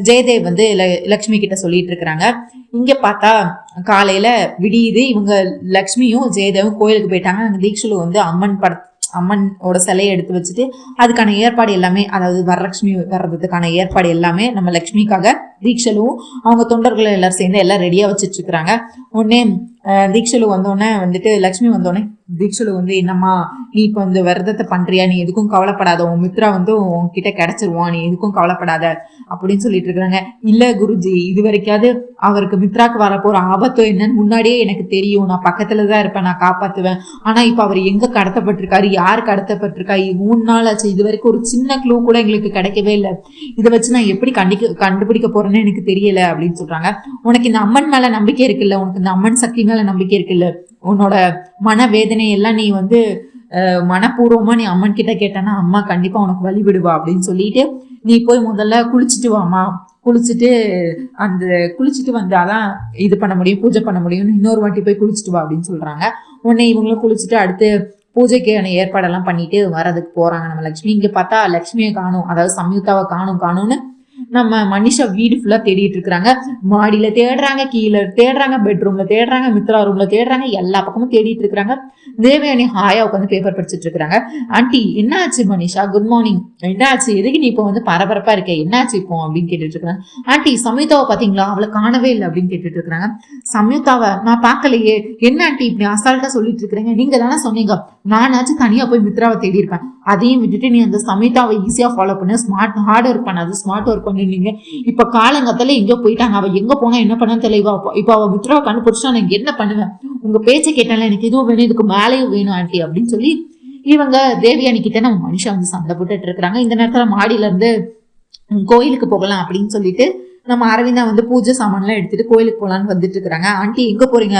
ஜெயதேவ் வந்து லக்ஷ்மி கிட்ட சொல்லிட்டு இருக்கிறாங்க. இங்க பார்த்தா காலையில விடியுது, இவங்க லக்ஷ்மியும் ஜெயதேவும் கோயிலுக்கு போயிட்டாங்க. அங்க தீக்ஷலு வந்து அம்மனோட சிலையை எடுத்து வச்சுட்டு அதுக்கான ஏற்பாடு எல்லாமே, அதாவது வரலட்சுமி வர்றதுக்கான ஏற்பாடு எல்லாமே நம்ம லக்ஷ்மிக்காக தீக்ஷலுவும் அவங்க தொண்டர்கள் எல்லாரும் சேர்ந்து எல்லாம் ரெடியா வச்சுட்டு இருக்கிறாங்க. உடனே தீக்ஷலு வந்தோடனே வந்துட்டு லக்ஷ்மி வந்தோடனே தீக்ஷலு வந்து என்னம்மா நீ இப்போ இந்த விரதத்தை பண்றியா, நீ எதுக்கும் கவலைப்படாத, உன் மித்ரா வந்து உன்கிட்ட கிடைச்சிருவான், நீ எதுக்கும் கவலைப்படாத அப்படின்னு சொல்லிட்டு இருக்கிறாங்க. இல்ல குருஜி, இது வரைக்காவது அவருக்கு மித்ராக்கு வரப்போற ஆபத்தோ என்னன்னு முன்னாடியே எனக்கு தெரியும், நான் பக்கத்துலதான் இருப்பேன், நான் காப்பாத்துவேன். ஆனா இப்ப அவர் எங்க கடத்தப்பட்டிருக்காரு, யாரு கடத்தப்பட்டிருக்கா, 3 நாள் ஆச்சு, இது வரைக்கும் ஒரு சின்ன க்ளூ கூட எங்களுக்கு கிடைக்கவே இல்லை, இதை வச்சு நான் எப்படி கண்டுபிடிக்க போறேன்னு எனக்கு தெரியல அப்படின்னு சொல்றாங்க. உனக்கு இந்த அம்மன் மேல நம்பிக்கை இருக்குல்ல, உனக்கு இந்த அம்மன் சக்தி மேல நம்பிக்கை இருக்குல்ல, உன்னோட மன வேதனை எல்லாம் நீ வந்து மனப்பூர்வமா நீ அம்மன் கிட்ட கேட்டனா அம்மா கண்டிப்பா உனக்கு வழி விடுவா அப்படின்னு சொல்லிட்டு நீ போய் முதல்ல குளிச்சுட்டு வாமா, குளிச்சுட்டு வந்தாதான் இது பண்ண முடியும், பூஜை பண்ண முடியும்னு இன்னொரு வாட்டி போய் குளிச்சுட்டு வா அப்படின்னு சொல்றாங்க. உடனே இவங்களும் குளிச்சுட்டு அடுத்து பூஜைக்கான ஏற்பாடெல்லாம் பண்ணிட்டு வரதுக்கு போறாங்க நம்ம லட்சுமி. இங்க பார்த்தா லட்சுமியை காணும், அதாவது சம்யுக்தாவை காணும்னு நம்ம மனிஷா வீடு ஃபுல்லா தேடிட்டு இருக்கிறாங்க. மாடியில தேடுறாங்க, கீழே தேடுறாங்க, பெட்ரூம்ல தேடுறாங்க, மித்ரா ரூம்ல தேடுறாங்க, எல்லா பக்கமும் தேடிட்டு இருக்கிறாங்க. தேவயானி ஹாயா உட்காந்து பேப்பர் படிச்சுட்டு இருக்கிறாங்க. ஆண்டி என்னாச்சு மனிஷா, குட் மார்னிங், என்னாச்சு, எதுக்கு நீ இப்போ வந்து பரபரப்பா இருக்க, என்னாச்சு இப்போ அப்படின்னு கேட்டுட்டு இருக்கிறாங்க. ஆண்டி சம்யுக்தாவை பாத்தீங்களா, அவளை காணவே இல்லை அப்படின்னு கேட்டுட்டு இருக்கிறாங்க. சம்யுக்தாவை நான் பார்க்கலையே, என்ன ஆண்டி இப்படி அசால்ட்டா சொல்லிட்டு இருக்கிறீங்க, நீங்க தானே சொன்னீங்க நானாச்சும் தனியா போய் மித்ராவை தேடி இருப்பேன், அதையும் விட்டுட்டு நீ அந்த சம்யுக்தாவை ஈஸியா ஃபாலோ பண்ண, ஹார்ட் ஒர்க் பண்ணாது, ஸ்மார்ட் ஒர்க் பண்ணிருந்தீங்க. இப்ப காலங்கத்துல எங்க போயிட்டாங்க, அவ எங்க போனா என்ன பண்ண தெரியவா, இப்ப அவ மித்ராவை கண்டுபிடிச்சா நான் என்ன பண்ணுவேன், உங்க பேச்சை கேட்டால எனக்கு இதுவும் வேணும், இதுக்கு மேலேயும் வேணும் ஆண்டி அப்படின்னு சொல்லி இவங்க தேவயானி கிட்ட நம்ம மனுஷா வந்து சண்டை போட்டுட்டு இருக்கிறாங்க. இந்த நேரத்துல மாடியில இருந்து கோயிலுக்கு போகலாம் அப்படின்னு சொல்லிட்டு நம்ம அரவிந்தா வந்து பூஜை சாமான்லாம் எடுத்துட்டு கோயிலுக்கு போகலான்னு வந்துட்டு இருக்கிறாங்க. ஆண்டி எங்க போறீங்க,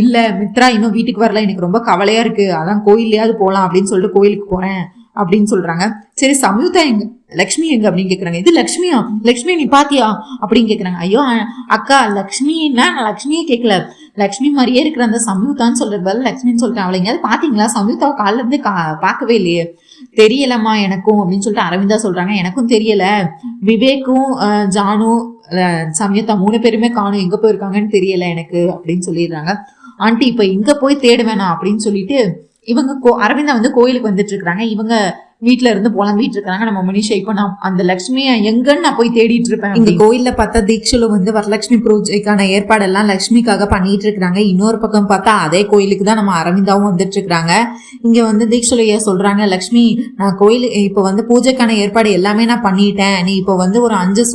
இல்ல மித்ரா இன்னும் வீட்டுக்கு வரல, எனக்கு ரொம்ப கவலையா இருக்கு, அதான் கோயிலையாவது போகலாம் அப்படின்னு சொல்லிட்டு கோயிலுக்கு போறேன் அப்படின்னு சொல்றாங்க. சரி சம்யுக்தா எங்க, லக்ஷ்மி எங்க அப்படின்னு கேக்குறாங்க. இது லக்ஷ்மியா, லக்ஷ்மி நீ பாத்தியா அப்படின்னு கேக்குறாங்க. ஐயோ அக்கா லக்ஷ்மின்னா நான் லக்ஷ்மியே கேட்கல, லக்ஷ்மி மாதிரியே இருக்கிற அந்த சம்யுக்தான்னு சொல்றது பதில் லக்ஷ்மின்னு சொல்லிட்டேன். அவளை எங்கேயாவது பாத்தீங்களா, சம்யுக்தாவை காலில இருந்து பார்க்கவே இல்லையே, தெரியலம்மா எனக்கும் அப்படின்னு சொல்லிட்டு அரவிந்தா சொல்றாங்க. எனக்கும் தெரியல, விவேக்கும் ஜானு சம்யுக்தா 3 பேருமே காணும், எங்க போயிருக்காங்கன்னு தெரியல எனக்கு அப்படின்னு சொல்லிடுறாங்க. ஆண்டி இப்ப இங்க போய் தேடுவேனா அப்படின்னு சொல்லிட்டு இவங்க அரவிந்தா வந்து கோயிலுக்கு வந்துட்டு இருக்காங்க. இவங்க வீட்டுல இருந்து புலம்பிட்டு இருக்காங்க. நம்ம மனிஷா இப்ப நான் அந்த லட்சுமியை எங்கன்னு நான் போய் தேடிட்டு இருப்பேன். இந்த கோயில்ல பார்த்தா தீக்ஷலு வந்து வரலட்சுமி பூஜைக்கான ஏற்பாடெல்லாம் லட்சுமிக்காக பண்ணிட்டு இருக்காங்க. இன்னொரு பக்கம் பார்த்தா அதே கோயிலுக்கு தான் நம்ம அரவிந்தாவும் வந்துட்டு இருக்காங்க. இங்க வந்து தீக்ஷலுயா சொல்றாங்க, லட்சுமி நான் கோயில் இப்ப வந்து பூஜைக்கான ஏற்பாடு எல்லாமே நான் பண்ணிட்டேன், நீ இப்ப வந்து ஒரு 5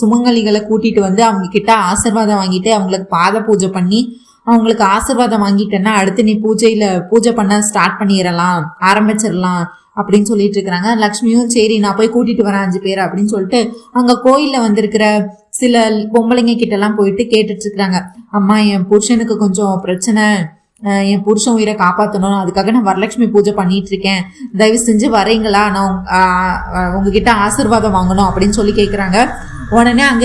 சுமங்கலிகளை கூட்டிட்டு வந்து அவங்க கிட்ட ஆசீர்வாதம் வாங்கிட்டு அவங்களுக்கு பாத பூஜை பண்ணி அவங்களுக்கு ஆசீர்வாதம் வாங்கிட்டேன்னா அடுத்து நீ பூஜை பண்ண ஸ்டார்ட் பண்ணிடலாம், ஆரம்பிச்சிடலாம் அப்படின்னு சொல்லிட்டு இருக்கிறாங்க. லக்ஷ்மியும் சரி நான் போய் கூட்டிட்டு வரேன் 5 பேர் அப்படின்னு சொல்லிட்டு அங்க கோயில்ல வந்திருக்கிற சில பொம்பளைங்க கிட்ட எல்லாம் போயிட்டு கேட்டுட்டு இருக்கிறாங்க. அம்மா என் புருஷனுக்கு கொஞ்சம் பிரச்சனை, என் புருஷன் உயிரை காப்பாற்றணும், அதுக்காக நான் வரலட்சுமி பூஜை பண்ணிட்டு இருக்கேன், தயவு செஞ்சு வரீங்களா, நான் உங்ககிட்ட ஆசீர்வாதம் வாங்கணும் அப்படின்னு சொல்லி கேட்குறாங்க. உடனே அங்க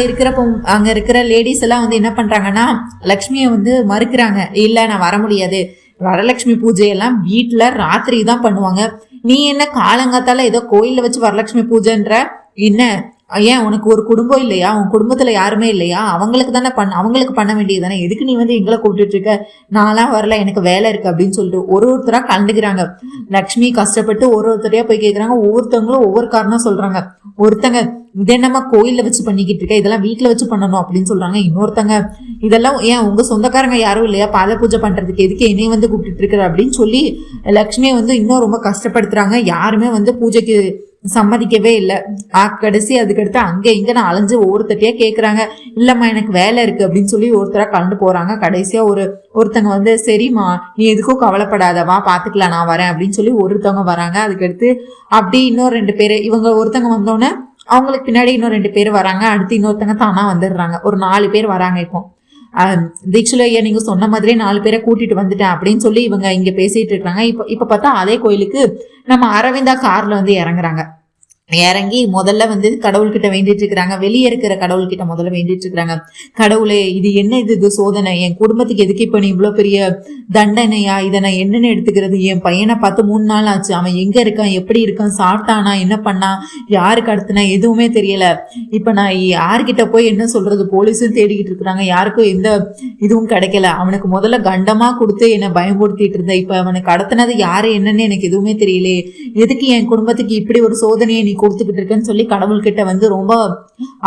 இருக்கிற லேடிஸ் எல்லாம் வந்து என்ன பண்றாங்கன்னா லக்ஷ்மியை வந்து மறுக்கிறாங்க. இல்ல நான் வர முடியாது, வரலட்சுமி பூஜையெல்லாம் வீட்டுல ராத்திரி தான் பண்ணுவாங்க, நீ என்ன காலங்காத்தால ஏதோ கோயில்ல வச்சு வரலட்சுமி பூஜைன்ற, என்ன ஏன் உனக்கு ஒரு குடும்பம் இல்லையா, உன் குடும்பத்துல யாருமே இல்லையா, அவங்களுக்கு பண்ண வேண்டியது தானே, எதுக்கு நீ வந்து எங்களை கூப்பிட்டு இருக்க, நான்லாம் வரல எனக்கு வேலை இருக்கு அப்படின்னு சொல்லிட்டு ஒருத்தரா கண்டுக்கிறாங்க. லக்ஷ்மி கஷ்டப்பட்டு ஒருத்தரையா போய் கேட்கறாங்க. ஒவ்வொருத்தவங்களும் ஒவ்வொரு காரணம் சொல்றாங்க. ஒருத்தங்க இதை நம்ம கோயில்ல வச்சு பண்ணிக்கிட்டு இருக்க, இதெல்லாம் வீட்டுல வச்சு பண்ணணும் அப்படின்னு சொல்றாங்க. இன்னொருத்தங்க இதெல்லாம் ஏன் உங்க சொந்தக்காரங்க யாரும் இல்லையா பாத பூஜை பண்றதுக்கு, எதுக்கு என்னைய வந்து கூப்பிட்டு இருக்கிற அப்படின்னு சொல்லி லக்ஷ்மியை வந்து இன்னும் ரொம்ப கஷ்டப்படுத்துறாங்க. யாருமே வந்து பூஜைக்கு சம்மதிக்கவே இல்லை. கடைசி அதுக்கடுத்து அங்க இங்க நான் அலைஞ்சு ஒவ்வொருத்தட்டையா கேட்கறாங்க. இல்லம்மா எனக்கு வேலை இருக்கு அப்படின்னு சொல்லி ஒருத்தரா கலந்து போறாங்க. கடைசியா ஒருத்தங்க வந்து சரிம்மா நீ எதுக்கும் கவலைப்படாதவா பாத்துக்கலாம் நான் வரேன் அப்படின்னு சொல்லி ஒருத்தவங்க வராங்க. அதுக்கடுத்து அப்படி இன்னொரு 2 பேரு, இவங்க ஒருத்தவங்க வந்தோடனே அவங்களுக்கு பின்னாடி இன்னும் 2 பேர் வராங்க. அடுத்து இன்னொருத்தங்க தானா வந்துடுறாங்க. ஒரு 4 பேர் வராங்க. இப்போ தீக்ஷலு ஐயா நீங்க சொன்ன மாதிரியே 4 பேரை கூட்டிட்டு வந்துட்டேன் அப்படின்னு சொல்லி இவங்க இங்க பேசிட்டு இருக்காங்க. இப்ப பார்த்தா அதே கோயிலுக்கு நம்ம அரவிந்தா கார்ல வந்து இறங்குறாங்க. இறங்கி முதல்ல வந்து கடவுள்கிட்ட வேண்டிட்டு இருக்கிறாங்க. வெளியே இருக்கிற கடவுள்கிட்ட முதல்ல வேண்டிட்டு இருக்கிறாங்க. கடவுளே இது என்ன, இது சோதனை, என் குடும்பத்துக்கு எதுக்கு இப்ப நீ இவ்வளவு பெரிய தண்டனையா, இதை நான் என்னன்னு எடுத்துக்கிறது, என் பையனை பார்த்து 3 நாள் ஆச்சு, அவன் எங்க இருக்கான், எப்படி இருக்கான், சாப்பிட்டானா, என்ன பண்ணா, யாருக்கு அடுத்துனா எதுவுமே தெரியல, இப்ப நான் யாருக்கிட்ட போய் என்ன சொல்றது, போலீஸும் தேடிக்கிட்டு இருக்கிறாங்க, யாருக்கும் எந்த இதுவும் கிடைக்கல, அவனுக்கு முதல்ல கண்டமா கொடுத்து என்னை பயன்படுத்திட்டு இருந்தேன், இப்ப அவனுக்கு கடத்தினது யாரு என்னன்னு எனக்கு எதுவுமே தெரியலே, எதுக்கு என் குடும்பத்துக்கு இப்படி ஒரு சோதனையை நீ கொடுத்துக்கிட்டு இருக்கேன்னு சொல்லி கடவுள்கிட்ட வந்து ரொம்ப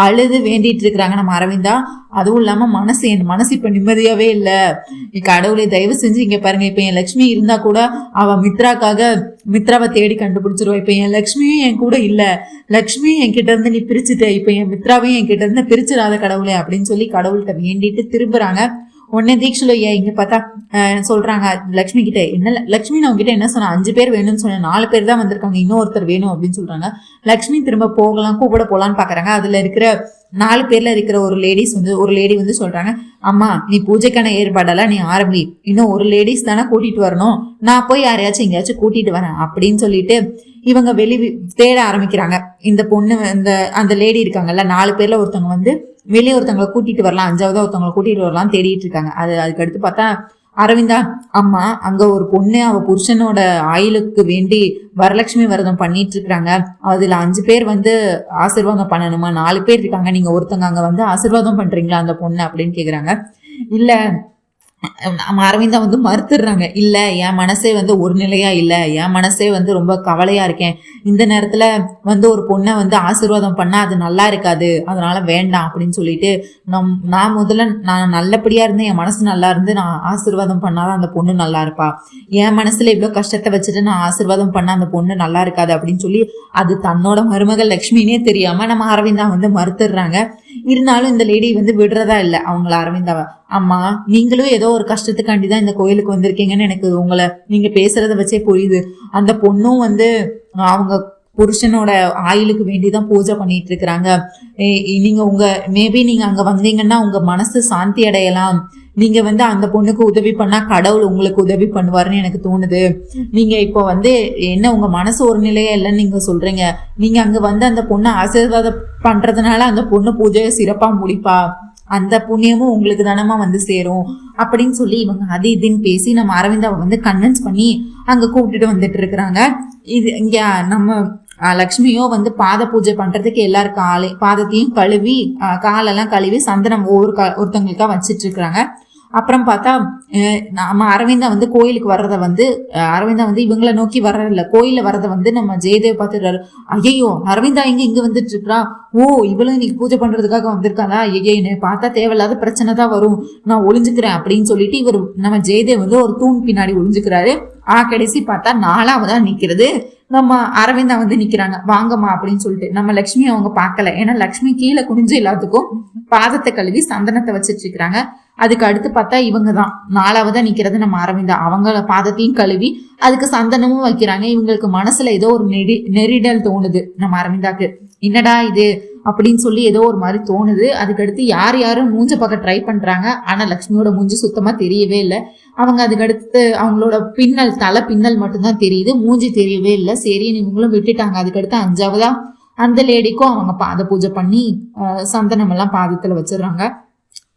அழுது வேண்டிட்டு இருக்கிறாங்க நம்ம அரவிந்தா. அதுவும் இல்லாம என் மனசு இப்ப நிம்மதியாவே இல்ல, கடவுளை தயவு செஞ்சு இங்க பாருங்க, இப்ப என் லட்சுமி இருந்தா கூட அவ மித்ராவை தேடி கண்டுபிடிச்சிருவா, இப்ப என் லட்சுமியும் என் கூட இல்ல, லட்சுமியும் என்கிட்ட இருந்து நீ பிரிச்சுட்ட, இப்ப என் மித்ராவையும் என்கிட்ட இருந்து பிரிச்சிடாத கடவுளே அப்படின்னு சொல்லி கடவுள்கிட்ட வேண்டிட்டு திரும்புறாங்க. உடனே தீக்ஷிலு இங்க பார்த்தா சொல்றாங்க லக்ஷ்மி கிட்ட, என்ன லக்ஷ்மி நான் உங்ககிட்ட என்ன சொன்னேன், 5 பேர் வேணும்னு சொன்னேன், 4 பேர் தான் வந்திருக்காங்க, இன்னொருத்தர் வேணும் அப்படின்னு சொல்றாங்க. லக்ஷ்மி திரும்ப போகலாம் கூப்பிட போலான்னு பாக்குறாங்க. அதுல இருக்கிற 4 பேர்ல இருக்கிற ஒரு லேடி வந்து சொல்றாங்க, அம்மா நீ பூஜைக்கான ஏற்பாடெல்லாம் நீ ஆரம்பி, இன்னும் ஒரு லேடிஸ் தானே கூட்டிட்டு வரணும், நான் போய் யாரையாச்சும் எங்கேயாச்சும் கூட்டிட்டு வரேன் அப்படின்னு சொல்லிட்டு இவங்க தேட ஆரம்பிக்கிறாங்க. இந்த பொண்ணு அந்த லேடி இருக்காங்கல்ல, 4 பேர்ல ஒருத்தவங்க வந்து வெளியே ஒருத்தவங்களை கூட்டிட்டு வரலாம், 5ஆவதா ஒருத்தவங்களை கூட்டிட்டு வரலாம் தேடிட்டு இருக்காங்க. அதுக்கு அடுத்து பார்த்தா அரவிந்தா, அம்மா அங்க ஒரு பொண்ணு அவ புருஷனோட ஆயுளுக்கு வேண்டி வரலட்சுமி விரதம் பண்ணிட்டு இருக்காங்க, அதுல 5 பேர் வந்து ஆசீர்வாதம் பண்ணணுமா, 4 பேர் இருக்காங்க, நீங்க ஒருத்தங்க அங்க வந்து ஆசீர்வாதம் பண்றீங்களா அந்த பொண்ணு அப்படின்னு கேக்குறாங்க. இல்ல அரவிந்தா வந்து மறுத்துடுறாங்க, இல்ல என் மனசே வந்து ஒரு நிலையா இல்ல, என் மனசே வந்து ரொம்ப கவலையா இருக்கேன், இந்த நேரத்துல வந்து ஒரு பொண்ணை வந்து ஆசீர்வாதம் பண்ணா அது நல்லா இருக்காது, அதனால வேண்டாம் அப்படின்னு சொல்லிட்டு நான் முதல்ல நான் நல்லபடியா இருந்து என் மனசு நல்லா இருந்து நான் ஆசீர்வாதம் பண்ணாதான் அந்த பொண்ணு நல்லா இருப்பா, என் மனசுல இவ்வளவு கஷ்டத்தை வச்சுட்டு நான் ஆசீர்வாதம் பண்ணா அந்த பொண்ணு நல்லா இருக்காது அப்படின்னு சொல்லி அது தன்னோட மருமகள் லக்ஷ்மினே தெரியாம நம்ம அரவிந்தா வந்து மறுத்துடுறாங்க. இருந்தாலும் இந்த லேடி வந்து விடுறதா இல்லை அவங்கள அரவிந்தாவை. அம்மா நீங்களும் ஏதோ ஒரு கஷ்டத்துக்காண்டிதான் இந்த கோயிலுக்கு வந்திருக்கீங்கன்னு எனக்கு உங்களை நீங்க பேசுறத வச்சே புரியுது. அந்த பொண்ணும் வந்து அவங்க புருஷனோட ஆயுளுக்கு வேண்டிதான் பூஜை பண்ணிட்டு இருக்கிறாங்க. நீங்க மேபி நீங்க அங்க வந்தீங்கன்னா உங்க மனசு சாந்தி அடையலாம், நீங்க வந்து அந்த பொண்ணுக்கு உதவி பண்ணா கடவுள் உங்களுக்கு உதவி பண்ணுவாருன்னு எனக்கு தோணுது. நீங்க இப்போ வந்து என்ன உங்க மனசு ஒரு நிலையா இல்லைன்னு நீங்க சொல்றீங்க, நீங்க அங்க வந்து அந்த பொண்ணை ஆசீர்வாதம் பண்றதுனால அந்த பொண்ணு பூஜையை சிறப்பா முடிப்பா, அந்த புண்ணியமும் உங்களுக்கு தானமா வந்து சேரும் அப்படின்னு சொல்லி இவங்க அது இதுன்னு பேசி நம்ம அரவிந்தாவை வந்து கன்வின்ஸ் பண்ணி அங்க கூப்பிட்டுட்டு வந்துட்டு இருக்கிறாங்க. இது இங்க நம்ம லக்ஷ்மியோ வந்து பாத பூஜை பண்றதுக்கு எல்லாரும் பாதத்தையும் கழுவி காலெல்லாம் கழுவி சந்தனம் ஒருத்தவங்களுக்கா வச்சிட்டு இருக்கிறாங்க. அப்புறம் பார்த்தா நம்ம அரவிந்தா வந்து கோயிலுக்கு வர்றத வந்து அரவிந்தா வந்து இவங்களை நோக்கி வர்றதில்ல, கோயில வர்றத வந்து நம்ம ஜெயதேவ் பார்த்துடுறாரு. ஐயோ அரவிந்தா இங்க வந்துட்டு இருக்கிறா, ஓ இவளும் இன்னைக்கு பூஜை பண்றதுக்காக வந்திருக்காளா, ஐயோ பார்த்தா தேவையில்லாத பிரச்சனை தான் வரும், நான் ஒளிஞ்சுக்கிறேன் அப்படின்னு சொல்லிட்டு இவர் நம்ம ஜெயதேவ் வந்து ஒரு தூண் பின்னாடி ஒளிஞ்சுக்கிறாரு. கடைசி பார்த்தா 4ஆவதா நிக்கிறது நம்ம அரவிந்தா வந்து நிக்கிறாங்க. வாங்கம்மா அப்படின்னு சொல்லிட்டு நம்ம லக்ஷ்மி அவங்க பார்க்கல, ஏன்னா லக்ஷ்மி கீழே குனிஞ்சு எல்லாத்துக்கும் பாதத்தை கழுவி சந்தனத்தை வச்சிட்டு இருக்கிறாங்க. அதுக்கு அடுத்து பார்த்தா இவங்க தான் 4ஆவதா நிக்கிறது நம்ம அரவிந்தா, அவங்க பாதத்தையும் கழுவி அதுக்கு சந்தனமும் வைக்கிறாங்க. இவங்களுக்கு மனசுல ஏதோ ஒரு நெரிடல் தோணுது நம்ம அரவிந்தாக்கு, என்னடா இது அப்படின்னு சொல்லி ஏதோ ஒரு மாதிரி தோணுது. அதுக்கடுத்து யாரும் மூஞ்ச பார்க்க ட்ரை பண்றாங்க, ஆனா லக்ஷ்மியோட மூஞ்சி சுத்தமா தெரியவே இல்லை. அவங்க அதுக்கடுத்து அவங்களோட தலை பின்னல் மட்டும்தான் தெரியுது, மூஞ்சி தெரியவே இல்லை. சரி இவங்களும் விட்டுட்டாங்க. அதுக்கடுத்து 5ஆவதா அந்த லேடிக்கும் அவங்க பாத பூஜை பண்ணி சந்தனம் எல்லாம் பாதத்துல வச்சிடுறாங்க.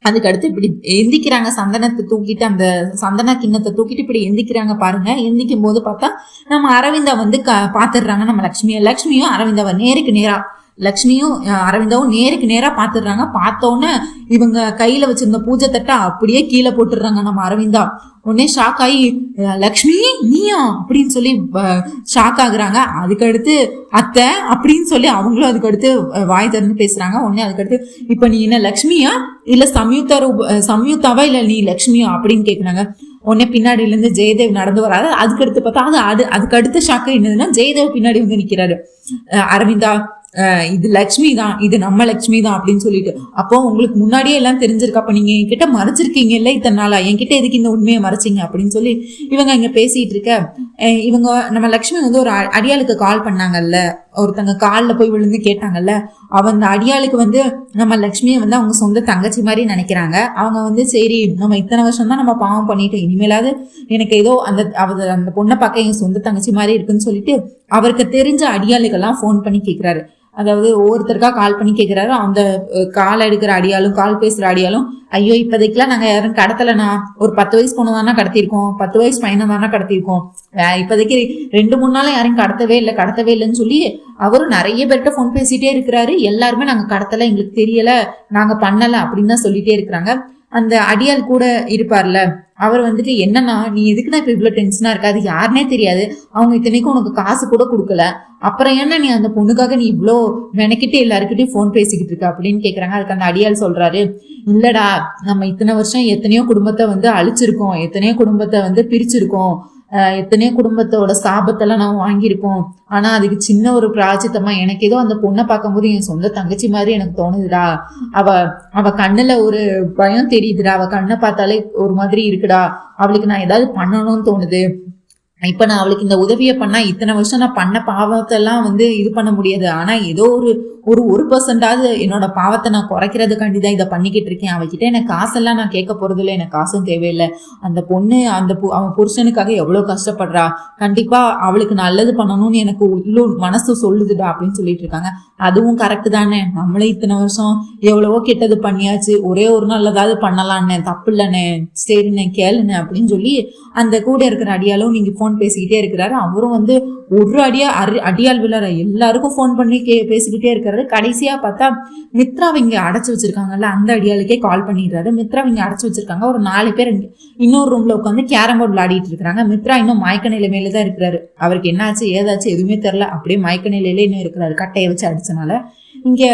அதுக்கடுத்து இப்படி எந்திக்கிறாங்க, சந்தனத்தை தூக்கிட்டு அந்த சந்தன கிண்ணத்தை தூக்கிட்டு இப்படி எந்திக்கிறாங்க பாருங்க. எந்திக்கும் போது பார்த்தா நம்ம அரவிந்தா வந்து பாத்துடுறாங்க நம்ம லக்ஷ்மியும் அரவிந்தாவை நேருக்கு நேரா லக்ஷ்மியும் அரவிந்தாவும் நேருக்கு நேரா பாத்துடுறாங்க. பார்த்தோன்னே இவங்க கையில வச்சிருந்த பூஜை தட்டை அப்படியே கீழே போட்டுடுறாங்க நம்ம அரவிந்தா. உடனே ஷாக் ஆகி லக்ஷ்மி நீயா அப்படின்னு சொல்லி ஷாக் ஆகுறாங்க. அதுக்கடுத்து அத்தை அப்படின்னு சொல்லி அவங்களும் அதுக்கடுத்து வாய் திறந்து பேசுறாங்க. உடனே அதுக்கடுத்து இப்ப நீ என்ன லக்ஷ்மியா இல்ல சம்யுக்தாவா இல்ல நீ லக்ஷ்மியா அப்படின்னு கேக்குறாங்க. உடனே பின்னாடில இருந்து ஜெயதேவ் நடந்து வராது. அதுக்கடுத்து பார்த்தா அதுக்கு அடுத்த ஷாக்கு என்னதுன்னா ஜெயதேவ் பின்னாடி வந்து நிக்கிறாரு. அரவிந்தா இது லக்ஷ்மி தான், இது நம்ம லக்ஷ்மி தான் அப்படின்னு சொல்லிட்டு, அப்போ உங்களுக்கு முன்னாடியே எல்லாம் தெரிஞ்சிருக்கு, அப்ப நீங்க என்கிட்ட மறைச்சிருக்கீங்க இல்ல இத்தனை நாளா, என்கிட்ட எதுக்கு இந்த உண்மையை மறைச்சிங்க அப்படின்னு சொல்லி இவங்க இங்க பேசிட்டு இருக்க. இவங்க நம்ம லக்ஷ்மி வந்து ஒரு அடியாளுக்கு கால் பண்ணாங்கல்ல, ஒருத்தங்க காலில் போய் விழுந்து கேட்டாங்கல்ல, அந்த அடியாளுக்கு வந்து நம்ம லக்ஷ்மியை வந்து அவங்க சொந்த தங்கச்சி மாதிரி நினைக்கிறாங்க. அவங்க வந்து சரி நம்ம இத்தனை வருஷம் தான் நம்ம பாவம் பண்ணிட்டோம், இனிமேலாவது எனக்கு ஏதோ அந்த பொண்ணை பார்க்க என் சொந்த தங்கச்சி மாதிரி இருக்குன்னு சொல்லிட்டு அவருக்கு தெரிஞ்ச அடியாளுக்கெல்லாம் ஃபோன் பண்ணி கேட்கிறாரு. அதாவது ஒவ்வொருத்தருக்கா கால் பண்ணி கேட்கிறாரு. அந்த கால் எடுக்கிற அடியாலும் கால் பேசுற அடியாலும் ஐயோ இப்போதைக்கெல்லாம் நாங்க யாரும் கடத்தலைண்ணா, ஒரு 10 வயசு பொண்ணு தானே கடத்திருக்கோம், 10 வயசு பையனை தானே கடத்திருக்கோம், இப்போதைக்கு 2-3 நாள் யாரும் கடத்தவே இல்லைன்னு சொல்லி அவரும் நிறைய பேர்கிட்ட ஃபோன் பேசிட்டே இருக்கிறாரு. எல்லாருமே நாங்க கடத்தல, எங்களுக்கு தெரியல, நாங்க பண்ணல அப்படின்னு தான் சொல்லிட்டே இருக்கிறாங்க. அந்த அடியால் கூட இருப்பார்ல, அவர் வந்துட்டு என்னன்னா நீ எதுக்குன்னா இப்ப இவ்வளவு டென்ஷனா இருக்காது, யாருன்னே தெரியாது, அவங்க இத்தனைக்கும் உனக்கு காசு கூட கொடுக்கல, அப்புறம் என்ன நீ அந்த பொண்ணுக்காக நீ இவ்வளோ மெனக்கிட்டு எல்லாருக்கிட்டையும் ஃபோன் பேசிக்கிட்டு இருக்க அப்படின்னு கேட்குறாங்க. அதுக்கு அந்த அடியால் சொல்றாரு, இல்லடா நம்ம இத்தனை வருஷம் எத்தனையோ குடும்பத்தை வந்து அழிச்சிருக்கோம், எத்தனையோ குடும்பத்தை வந்து பிரிச்சிருக்கோம், எத்தனையோ குடும்பத்தோட சாபத்தெல்லாம் நான் வாங்கியிருப்போம். ஆனா அதுக்கு சின்ன ஒரு பிராச்சித்தமா எனக்கு ஏதோ அந்த பொண்ணை பார்க்கும்போது என் சொந்த தங்கச்சி மாதிரி எனக்கு தோணுதுடா. அவ அவ கண்ணுல ஒரு பயம் தெரியுதுடா. அவ கண்ணை பார்த்தாலே ஒரு மாதிரி இருக்குடா. அவளுக்கு நான் ஏதாவது பண்ணணும்னு தோணுது. இப்ப நான் அவளுக்கு இந்த உதவியை பண்ணா இத்தனை வருஷம் நான் பண்ண பாவத்தெல்லாம் இது பண்ண முடியாது. ஆனா ஏதோ ஒரு ஒரு 1% என்னோட பாவத்தை நான் குறைக்கிறதுக்காண்டி தான் இதை பண்ணிக்கிட்டு இருக்கேன். அவகிட்ட எனக்கு காசெல்லாம் நான் கேட்க போறது இல்லை. எனக்கு காசும் தேவையில்லை. அந்த பொண்ணு அவன் புருஷனுக்காக எவ்வளவு கஷ்டப்படுறா. கண்டிப்பா அவளுக்கு நல்லது பண்ணணும்னு எனக்கு உள்ளூர் மனசு சொல்லுதுடா அப்படின்னு சொல்லிட்டு இருக்காங்க. அதுவும் கரெக்டு தானே. நம்மளே இத்தனை வருஷம் எவ்வளவோ கெட்டது பண்ணியாச்சு. ஒரே ஒரு நல்லதாவது பண்ணலான்னு, தப்பு இல்லைண்ணே, சரிண்ணே, கேளுண்ணே அப்படின்னு சொல்லி அந்த கூட இருக்கிற அடியாலும் நீங்க போன் பேசிக்கிட்டே இருக்கிறாரு. அவரும் ஒரு அடியால் விழற எல்லாருக்கும் போன் பண்ணி பேசிக்கிட்டே இருக்கிறாரு. கடைசியா பார்த்தா மித்ராவை இங்க அடைச்சு வச்சிருக்காங்கல்ல, அந்த அடியாளுக்கே கால் பண்ணிடுறாரு. மித்ராவை இங்க அடைச்சு வச்சிருக்காங்க. ஒரு 4 பேர் இன்னொரு ரூம்ல உட்காந்து கேரம் போர்டு விளையாடிட்டு இருக்காங்க. மித்ரா இன்னும் மயக்க நிலைமையில தான் இருக்கிறாரு. அவருக்கு என்னாச்சு ஏதாச்சும் எதுவுமே தெரியல. அப்படியே மயக்க நிலையில இன்னும் இருக்கிறாரு, கட்டையை வச்சு அடிச்சனால. இங்க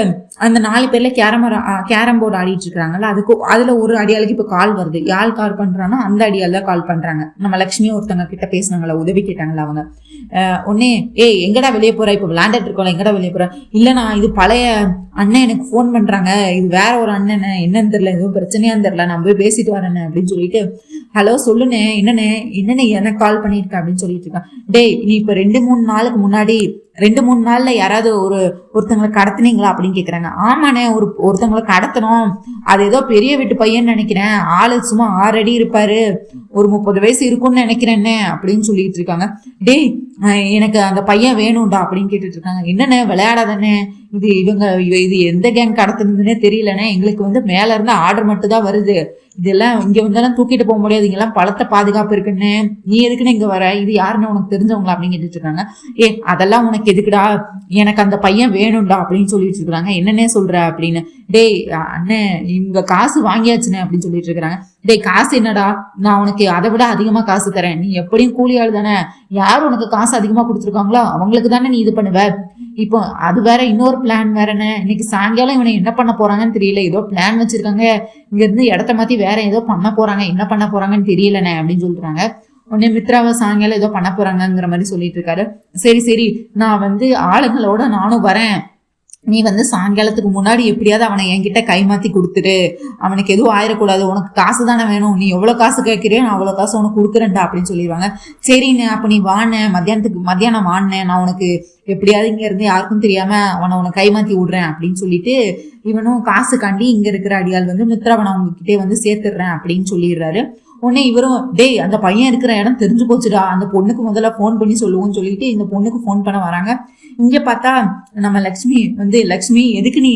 அந்த 4 பேர்ல கேரம் போர்டு ஆடிட்டு இருக்காங்கல்ல, அதுல ஒரு அடியாளுக்கு இப்ப கால் வருது. யார் கால் பண்றான்னா அந்த அடியால் தான் கால் பண்றாங்க. நம்ம லட்சுமியும் ஒருத்தவங்க கிட்ட பேசினாங்களா, உதவி கேட்டாங்களா அவங்க. உடனே எங்கடா வெளியே போற, இப்ப விளையாண்டுட்டு இருக்கோம்ல, எங்கடா வெளியே போற? இல்லைண்ணா இது பழைய அண்ணன் எனக்கு போன் பண்றாங்க, இது வேற ஒரு அண்ணன், என்னன்னு தெரியல, எதுவும் பிரச்சனையான்னு தெரியல, நான் போய் பேசிட்டு வரேன்னு அப்படின்னு சொல்லிட்டு, ஹலோ சொல்லுண்ணே, என்னண்ணே எனக்கு கால் பண்ணிருக்க அப்படின்னு சொல்லிட்டு இருக்கான். டேய் நீ இப்ப 2-3 நாளுக்கு முன்னாடி 2-3 நாள்ல யாராவது ஒருத்தங்களை கடத்தினீங்களா அப்படின்னு கேக்குறாங்க. ஆமாண்ணே, ஒருத்தங்களை கடத்தணும். அது ஏதோ பெரிய வீட்டு பையன்னு நினைக்கிறேன். ஆளு சும்மா 6 அடி இருப்பாரு, ஒரு 30 வயசு இருக்கும்னு நினைக்கிறேன்னு அப்படின்னு சொல்லிட்டு இருக்காங்க. டேய் எனக்கு அந்த பையன் வேணும்டா அப்படின்னு கேட்டுட்டு இருக்காங்க. என்னண்ணே விளையாடாதானே, இது எந்த கேங் கடத்துனதுன்னே தெரியலண்ணே. எங்களுக்கு மேல இருந்து ஆர்டர் மட்டும் தான் வருது. இதெல்லாம் இங்க வந்தாலும் தூக்கிட்டு போக முடியாது. இங்கெல்லாம் பலத்த பாதுகாப்பு இருக்குன்னு, நீ எதுக்குன்னு இங்க வர, இது யாருன்னு உனக்கு தெரிஞ்சவங்களா அப்படின்னு கேட்டுட்டு இருக்காங்க. அதெல்லாம் உனக்கு எதுக்குடா, எனக்கு அந்த பையன் வேணும்டா அப்படின்னு சொல்லிட்டு இருக்காங்க. என்னன்னே சொல்ற அப்படின்னு. டேய் அண்ணே இங்க காசு வாங்கியாச்சுனே அப்படின்னு சொல்லிட்டு இருக்காங்க. டேய் காசு என்னடா, நான் உனக்கு அதை விட அதிகமா காசு தரேன். நீ எப்படியும் கூலி ஆள் தானே, யார் உனக்கு காசு அதிகமா கொடுத்துருக்காங்களோ அவங்களுக்கு தானே நீ இது பண்ணுவ. இப்போ அது வேற, இன்னொரு பிளான் வேறன்னு. இன்னைக்கு சாயங்காலம் இவனை என்ன பண்ண போறாங்கன்னு தெரியல. ஏதோ பிளான் வச்சிருக்காங்க, இங்க இருந்து இடத்த மாத்தி வேற ஏதோ பண்ண போறாங்க, என்ன பண்ண போறாங்கன்னு தெரியலண்ணே அப்படின்னு சொல்றாங்க. உடனே மித்ராவை சாயங்காலம் ஏதோ பண்ண போறாங்கிற மாதிரி சொல்லிட்டு இருக்காரு. சரி நான் ஆளுங்களோட நானும் வரேன். நீ சாயங்காலத்துக்கு முன்னாடி எப்படியாவது அவனை என்கிட்ட கைமாத்தி கொடுத்துரு. அவனுக்கு எதுவும் ஆயிடக்கூடாது. உனக்கு காசு தானே வேணும், நீ எவ்வளவு காசு கேட்கிறேன் நான் அவ்வளவு காசு உனக்கு கொடுக்குறேன்டா அப்படின்னு சொல்லிடுவாங்க. சரிண்ணே அப்ப நீ வாண்ணே, மத்தியானம் வாண்ணே, நான் உனக்கு எப்படியாவது இங்க இருந்து யாருக்கும் தெரியாம உன்னை கைமாத்தி விடுறேன் அப்படின்னு சொல்லிட்டு இவனும் காசு காண்டி இங்க இருக்கிற அடியால் மித்ராவை நான் உங்ககிட்டே சேர்த்துடுறேன் அப்படின்னு சொல்லிடுறாரு. உடனே இவரும் டேய் அந்த பையன் இருக்கிற இடம் தெரிஞ்சு போச்சுடா, அந்த பொண்ணுக்கு முதல்ல போன் பண்ணி சொல்லுவோம்னு சொல்லிட்டு இந்த பொண்ணுக்கு போன் பண்ண வராங்க. இங்க பார்த்தா நம்ம லக்ஷ்மி எதுக்கு நீ,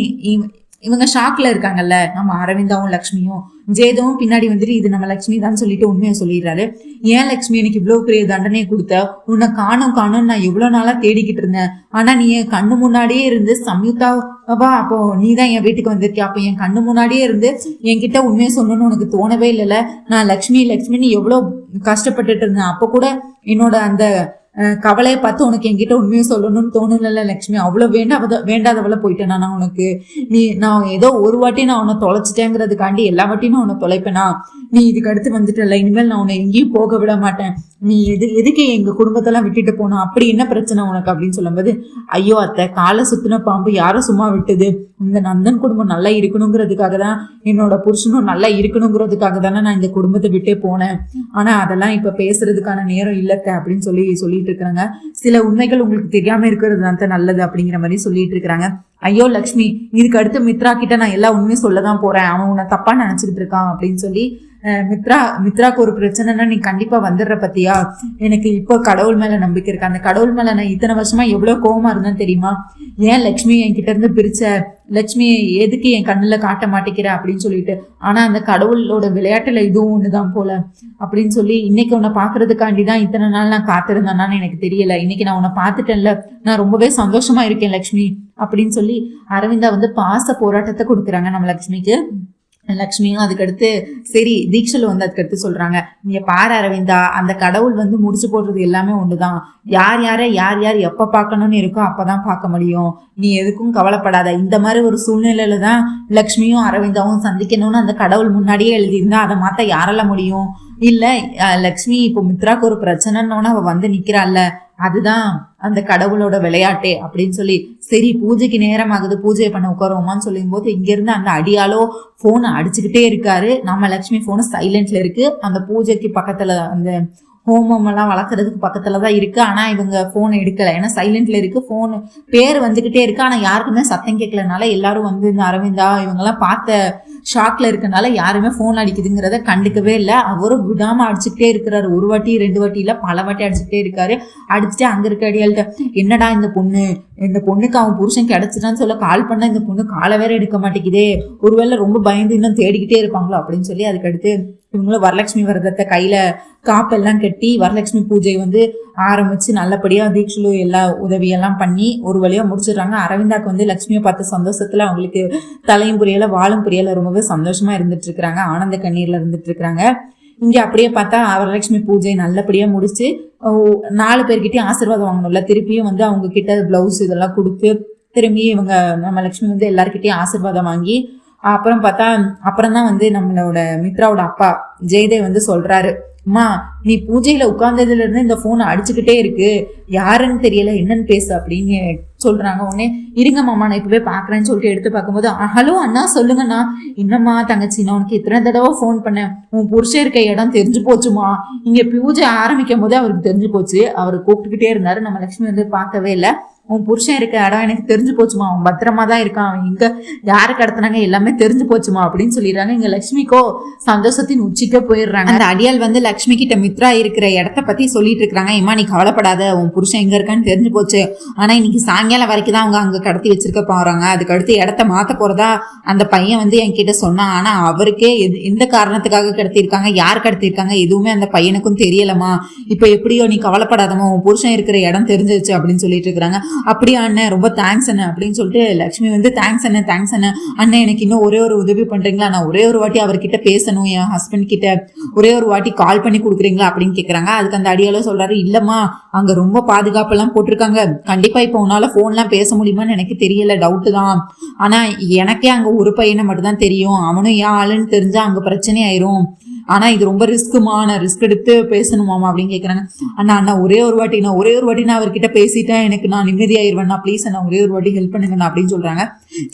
இவங்க ஷாக்ல இருக்காங்கல்ல, நம்ம அரவிந்தாவும் லக்ஷ்மியும். ஜேதவும் பின்னாடி இது நம்ம லக்ஷ்மி தான் சொல்லிட்டு உண்மையை சொல்லிடுறாரு. ஏன் லக்ஷ்மி எனக்கு இவ்வளவு பெரிய தண்டனையை கொடுத்த, உன்னை காணும் நான் எவ்வளவு நாளா தேடிக்கிட்டு இருந்தேன். ஆனா நீ என் கண்ணு முன்னாடியே இருந்து சம்யுக்தாவா, அப்போ நீ தான் என் வீட்டுக்கு வந்திருக்கியா, அப்போ என் கண்ணு முன்னாடியே இருந்து என்கிட்ட உண்மையை சொல்லணும்னு உனக்கு தோணவே இல்லைல்ல. நான் லக்ஷ்மின்னு எவ்வளவு கஷ்டப்பட்டுட்டு இருந்தேன். அப்போ கூட என்னோட அந்த கவலையை பார்த்து உனக்கு என்கிட்ட உண்மையை சொல்லணும்னு தோணல லக்ஷ்மி. அவ்வளவு வேண்டாதவளை போயிட்டேன் நான் உனக்கு. நான் ஏதோ ஒரு வாட்டி நான் உன்னை தொலைச்சிட்டேங்கிறதுக்காண்டி எல்லா வாட்டியும் நான் உன்னை தொலைப்பேனா? நீ இதுக்கு அடுத்து வந்துட்டல, இனிமேல் நான் உன்னை எங்கேயும் போக விட மாட்டேன். நீ எதுக்கு எங்க குடும்பத்தெல்லாம் விட்டுட்டு போனோம், அப்படி என்ன பிரச்சனை உனக்கு அப்படின்னு சொல்லும்போது, ஐயோ அத்தை, காலை சுத்தின பாம்பு யாரும் சும்மா விட்டுது. இந்த நந்தன் குடும்பம் நல்லா இருக்கணுங்கிறதுக்காக தான், என்னோட புருஷனும் நல்லா இருக்கணுங்கிறதுக்காக தானே நான் இந்த குடும்பத்தை விட்டே போனேன். ஆனா அதெல்லாம் இப்ப பேசுறதுக்கான நேரம் இல்லத்த அப்படின்னு சொல்லிட்டு இருக்கிறாங்க. சில உண்மைகள் உங்களுக்கு தெரியாம இருக்கிறது தான் நல்லது அப்படிங்கிற மாதிரி சொல்லிட்டு இருக்கிறாங்க. ஐயோ லக்ஷ்மி, இதுக்கு அடுத்து மித்ரா கிட்ட நான் எல்லா உண்மையும் சொல்லதான் போறேன், அவன் உன்னை தப்பா நினைச்சுக்கிட்டு இருக்கான் அப்படின்னு சொல்லி, மித்ராக்கு ஒரு பிரச்சனைனா நீ கண்டிப்பா வந்துடுற பத்தியா, எனக்கு இப்போ கடவுள் மேல நம்பிக்கை இருக்கு. அந்த கடவுள் மேல நான் இத்தனை வருஷமா எவ்வளவு கோவமா இருந்தேன் தெரியுமா? ஏன் லக்ஷ்மி என்கிட்ட இருந்து பிரிச்ச, லட்சுமி எதுக்கு என் கண்ணுல காட்ட மாட்டேங்கிற அப்படின்னு சொல்லிட்டு. ஆனா அந்த கடவுளோட விளையாட்டுல இதுவும் ஒண்ணுதான் போல அப்படின்னு சொல்லி, இன்னைக்கு உன்னை பாக்குறதுக்காண்டிதான் இத்தனை நாள் நான் காத்திருந்தேன்னு எனக்கு தெரியல. இன்னைக்கு நான் உன்னை பாத்துட்டேன்ல, நான் ரொம்பவே சந்தோஷமா இருக்கேன் லக்ஷ்மி அப்படின்னு சொல்லி அரவிந்தா பாச போராட்டத்தை கொடுக்குறாங்க நம்ம லக்ஷ்மிக்கு. லக்ஷ்மியும் அதுக்கடுத்து சரி தீக்ஷல் வந்து அதுக்கடுத்து சொல்றாங்க, நீங்க பாரு அரவிந்தா, அந்த கடவுள் வந்து முடிச்சு போடுறது எல்லாமே ஒண்ணுதான். யார் யார் எப்ப பார்க்கணும்னு இருக்கோ அப்பதான் பார்க்க முடியும். நீ எதுக்கும் கவலைப்படாத. இந்த மாதிரி ஒரு சூழ்நிலையில தான் லக்ஷ்மியும் அரவிந்தாவும் சந்திக்கணும்னு அந்த கடவுள் முன்னாடியே எழுதியிருந்தா அதை மாத்த யாரால முடியும்? இல்ல லக்ஷ்மி இப்போ மித்ராக்கு ஒரு பிரச்சனைன்னு அவ வந்து நிக்கிறாள்ல, அதுதான் அந்த கடவுளோட விளையாட்டே அப்படின்னு சொல்லி, சரி பூஜைக்கு நேரம் ஆகுது, பூஜை பண்ண உட்காருவோமான்னு சொல்லும் போது இங்க இருந்து அந்த அடியாலோ போனை அடிச்சுக்கிட்டே இருக்காரு. நம்ம லக்ஷ்மி போனு சைலண்ட்ல இருக்கு. அந்த பூஜைக்கு பக்கத்துல அந்த ஹோமம் எல்லாம் வளர்க்கறதுக்கு பக்கத்துலதான் இருக்கு. ஆனா இவங்க போன் எடுக்கல, ஏன்னா சைலண்ட்ல இருக்கு. போன் பேர் வந்துகிட்டே இருக்கு, ஆனா யாருக்குமே சத்தம் கேட்கலனால எல்லாரும் வந்து இந்த அரவிந்தா இவங்க எல்லாம் பார்த்த ஷாக்ல இருக்கனால யாருமே போன் அடிக்குதுங்கிறத கண்டுக்கவே இல்லை. அவரும் விடாம அடிச்சுக்கிட்டே இருக்கிறாரு. ஒரு வாட்டி 2 வாட்டி இல்ல, பல வாட்டி அடிச்சுக்கிட்டே இருக்காரு. அடிச்சுட்டு அங்க இருக்க அடியாள்கிட்ட, என்னடா இந்த பொண்ணுக்கு அவன் புருஷன் கிடைச்சிட்டான்னு சொல்ல கால் பண்ணா இந்த பொண்ணு காலை வேற எடுக்க மாட்டேங்குதே, ஒருவேளை ரொம்ப பயந்து இன்னும் தேடிக்கிட்டே இருப்பாங்களோ அப்படின்னு சொல்லி அதுக்கடுத்து இவங்களும் வரலட்சுமி விரதத்தை கையில காப்பெல்லாம் கட்டி வரலட்சுமி பூஜை வந்து ஆரம்பிச்சு நல்லபடியா தீக்ஷலு எல்லா உதவியெல்லாம் பண்ணி ஒரு வழியா முடிச்சிடுறாங்க. அரவிந்தாக்கு வந்து லட்சுமியை பார்த்த சந்தோஷத்துல அவங்களுக்கு தலையும் புரியல வாழும் புரியல, ரொம்பவே சந்தோஷமா இருந்துட்டு இருக்கிறாங்க, ஆனந்த கண்ணீர்ல இருந்துட்டு இருக்கிறாங்க. இங்க அப்படியே பார்த்தா வரலட்சுமி பூஜை நல்லபடியா முடிச்சு 4 பேர்கிட்டயும் ஆசீர்வாதம் வாங்கணும்ல, திருப்பியும் வந்து அவங்க கிட்ட பிளவுஸ் இதெல்லாம் கொடுத்து திரும்பி இவங்க நம்ம லட்சுமி வந்து எல்லார்கிட்டயும் ஆசீர்வாதம் வாங்கி அப்புறம் பார்த்தா அப்புறம் தான் வந்து நம்மளோட மித்ராவோட அப்பா ஜெயதேவ் வந்து சொல்றாரு, அம்மா நீ பூஜையில உட்கார்ந்ததுல இருந்து இந்த போனை அடிச்சுக்கிட்டே இருக்கு, யாருன்னு தெரியல, என்னன்னு பேசு அப்படின்னு சொல்றாங்க. உடனே இருங்க மாமா நான் இப்பவே பாக்குறேன்னு சொல்லிட்டு எடுத்து பார்க்கும்போது, ஹலோ அண்ணா சொல்லுங்கண்ணா. என்னம்மா தங்கச்சி, நான் உனக்கு இத்தனை தடவை போன் பண்ணேன், உன் புருஷன் இருக்க இடம் தெரிஞ்சு போச்சுமா. இங்க பூஜை ஆரம்பிக்கும் போதே அவருக்கு தெரிஞ்சு போச்சு. அவரு கூப்பிட்டுக்கிட்டே இருந்தாரு. நம்ம லட்சுமி வந்து பார்க்கவே இல்லை. உன் புருஷன் இருக்க இடம் எனக்கு தெரிஞ்சு போச்சுமா, அவன் பத்திரமா தான் இருக்கான், அவன் இங்க யாரு கடத்தினாங்க எல்லாமே தெரிஞ்சு போச்சுமா அப்படின்னு சொல்லிடுறாங்க. இங்க லட்சுமிக்கோ சந்தோஷத்தின் உச்சிக்க போயிடுறாங்க. அந்த அடியால் வந்து லட்சுமி கிட்ட மித்ரா இருக்கிற இடத்த பத்தி சொல்லிட்டு இருக்காங்க. இம்மா நீ கவலைப்படாத, உன் புருஷன் எங்க இருக்கான்னு தெரிஞ்சு போச்சு. ஆனா இன்னைக்கு சாயங்காலம் வரைக்கும் தான் அவங்க அங்க கடத்தி வச்சிருக்க போறாங்க. அதுக்கடுத்து இடத்த மாத்த போறதா அந்த பையன் வந்து என்கிட்ட சொன்னான். ஆனா அவருக்கே எந்த காரணத்துக்காக கடத்திருக்காங்க, யார் கடத்திருக்காங்க எதுவுமே அந்த பையனுக்கும் தெரியலமா. இப்ப எப்படியோ நீ கவலைப்படாதமா, உன் புருஷன் இருக்கிற இடம் தெரிஞ்சிருச்சு அப்படின்னு சொல்லிட்டு இருக்காங்க. அப்படியா அண்ணன், ரொம்ப தேங்க்ஸ் அண்ணன் அப்படின்னு சொல்லிட்டு லட்சுமி வந்து தேங்க்ஸ் அண்ணன் அண்ணன் எனக்கு இன்னும் ஒரே ஒரு உதவி பண்றீங்களா, நான் ஒரே ஒரு வாட்டி அவர்கிட்ட பேசணும், என் ஹஸ்பண்ட் கிட்ட ஒரே ஒரு வாட்டி கால் பண்ணி கொடுக்குறீங்களா அப்படின்னு கேக்குறாங்க. அதுக்கு அந்த அடியால சொல்றாரு, இல்லம்மா அங்க ரொம்ப பாதுகாப்பு எல்லாம் போட்டிருக்காங்க, கண்டிப்பா இப்ப உன்னால போன்லாம் பேச முடியுமான்னு எனக்கு தெரியல, டவுட் தான். ஆனா எனக்கே அங்க ஒரு பையனை மட்டும் தான் தெரியும், அவனும் ஏன் ஆளுன்னு தெரிஞ்சா அங்க பிரச்சனை ஆயிரும். ஆனா இது ரொம்ப ரிஸ்க்குமான, ரிஸ்க் எடுத்து பேசணுமாமா அப்படின்னு கேக்குறாங்க. அண்ணா ஒரே ஒரு வாட்டி நான் அவர்கிட்ட பேசிட்டேன், எனக்கு நான் நிம்மதியாயிருவேண்ணா, ப்ளீஸ் அண்ணா ஒரே ஒரு வாட்டி ஹெல்ப் பண்ணுங்கண்ணா அப்படின்னு சொல்றாங்க.